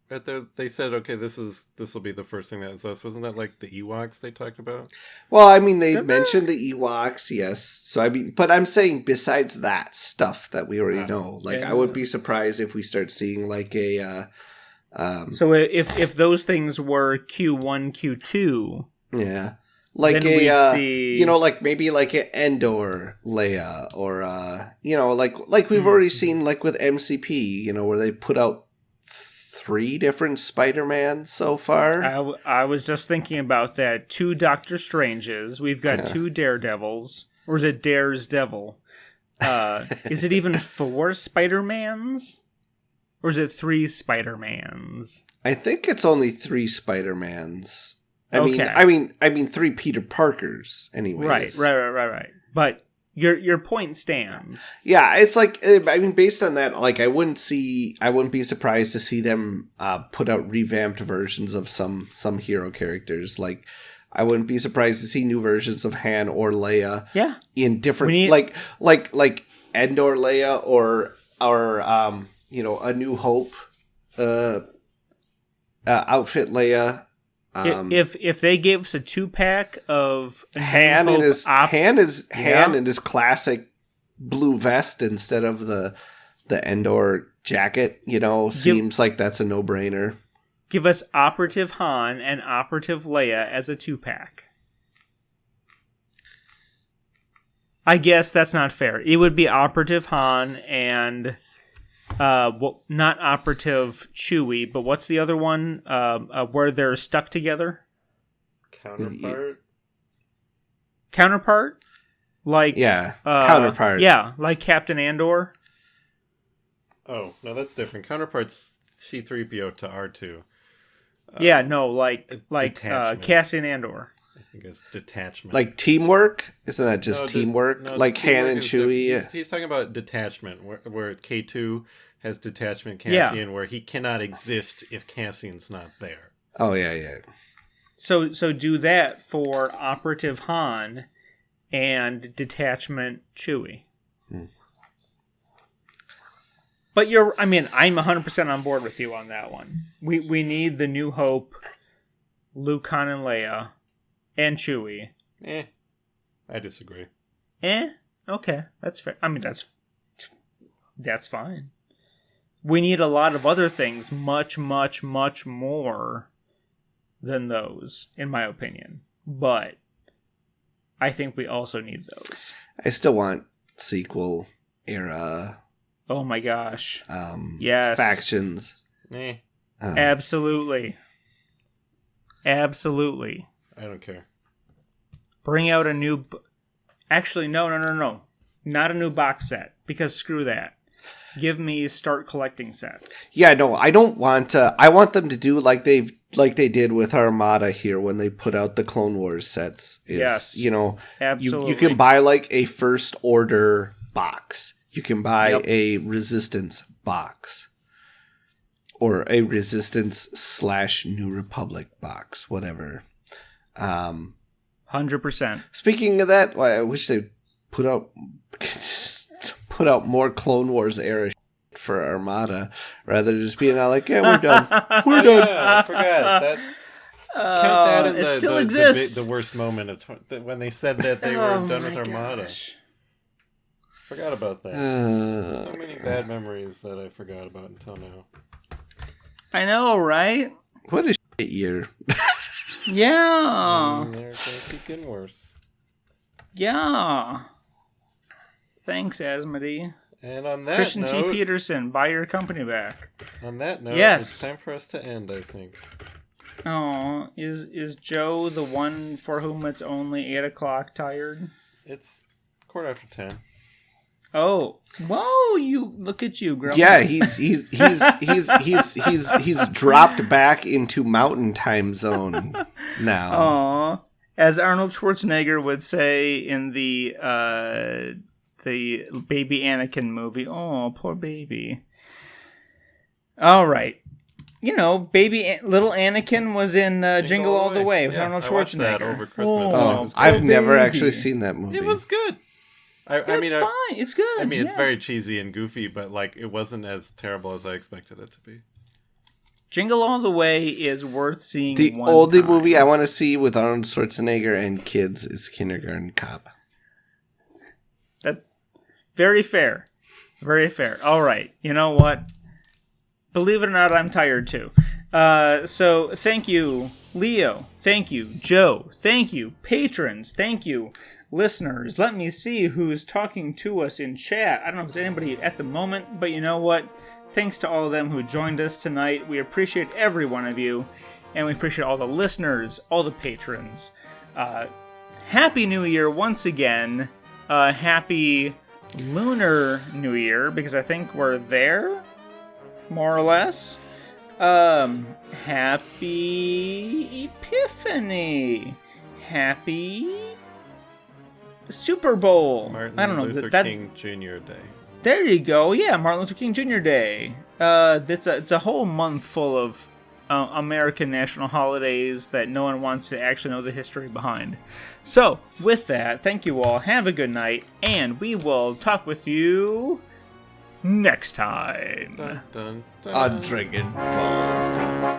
They said, okay, this will be the first thing that's us. Wasn't that like the Ewoks they talked about? Well, I mean, they mentioned the Ewoks, yes. So I mean, but I'm saying besides that stuff that we already know, like I wouldn't be surprised if we start seeing like a. So if those things were Q1, Q2, yeah, like then we'd see, like maybe like an Endor Leia, or like we've already seen like with MCP, where they put out 3 different Spider-Mans so far. I was just thinking about that. 2 Doctor Stranges. We've got 2 Daredevils. Or is it Dare's Devil? Is it even 4 Spider-Mans? Or is it 3 Spider-Mans? I think it's only 3 Spider-Mans. I Okay. mean 3 Peter Parkers anyways. Right. But your point stands. Yeah, it's like, I mean, based on that, like, I wouldn't be surprised to see them put out revamped versions of some hero characters. Like, I wouldn't be surprised to see new versions of Han or Leia. Yeah. In different, like Endor Leia or A New Hope outfit Leia. If they gave us a 2-pack of Han in his classic blue vest instead of the Endor jacket, seems like that's a no-brainer. Give us Operative Han and Operative Leia as a 2-pack. I guess that's not fair. It would be Operative Han and not Operative Chewie, but what's the other one where they're stuck together? Counterpart? Like Counterpart. Yeah, like Captain Andor. Oh, no, that's different. Counterpart's C-3PO to R2. Like Cassian Andor. I think it's detachment. Like teamwork? Isn't that just teamwork? Like Han and Chewie? He's talking about detachment, where K2 has detachment Cassian, where he cannot exist if Cassian's not there. Oh, yeah. So do that for Operative Han and Detachment Chewie. But I'm 100% on board with you on that one. We need the New Hope, Luke, Han, and Leia, and Chewie. I disagree. Okay, that's fair. I mean, that's fine. We need a lot of other things much, much, much more than those, in my opinion. But I think we also need those. I still want sequel era. Oh my gosh. Yes. Factions. Absolutely. Absolutely. I don't care. Bring out a new... Actually, no. Not a new box set, because screw that. Give me start collecting sets. Yeah, no, I don't want to... I want them to do like they did with Armada here when they put out the Clone Wars sets. Yes. Absolutely. You can buy like a First Order box. You can buy a Resistance box. Or a Resistance / New Republic box, whatever. 100%. Speaking of that, I wish they put out more Clone Wars era for Armada rather than just being all like, yeah, we're done. We're done. Yeah, I forgot that. Count that in it still exists. The worst moment of when they said that they were done with Armada. Gosh. Forgot about that. So many bad memories that I forgot about until now. I know, right? What a shit year. Yeah. And they're going to keep getting worse. Yeah. Thanks, Asmodee. And on that Christian note... T. Peterson, buy your company back. On that note, yes. It's time for us to end, I think. Oh, is Joe the one for whom it's only 8 o'clock tired? It's 10:15. Oh, whoa! You look at you, Grumble. Yeah, he's dropped back into Mountain Time Zone now. Aw, as Arnold Schwarzenegger would say in the Baby Anakin movie. Oh, poor baby. All right. Little Anakin was in Jingle All the Way with Arnold Schwarzenegger. I watched that over Christmas. Oh, I've never actually seen that movie. It was good. It's fine. It's good. I mean, it's very cheesy and goofy, but it wasn't as terrible as I expected it to be. Jingle All the Way is worth seeing. The only movie I want to see with Arnold Schwarzenegger and kids is Kindergarten Cop. That very fair. Very fair. All right. You know what? Believe it or not, I'm tired too. So thank you, Leo. Thank you, Joe. Thank you, patrons. Thank you, listeners. Let me see who's talking to us in chat. I don't know if there's anybody at the moment, but you know what? Thanks to all of them who joined us tonight. We appreciate every one of you, and we appreciate all the listeners, all the patrons. Happy New Year once again. Happy Lunar New Year, because I think we're there, more or less. Happy Epiphany. Happy Super Bowl. Martin Luther King Jr. Day. There you go. Yeah, Martin Luther King Jr. Day. It's a whole month full of American national holidays that no one wants to actually know the history behind. So, with that, thank you all. Have a good night, and we will talk with you next time. Dun, dun, dun. On Dragon Ball Z.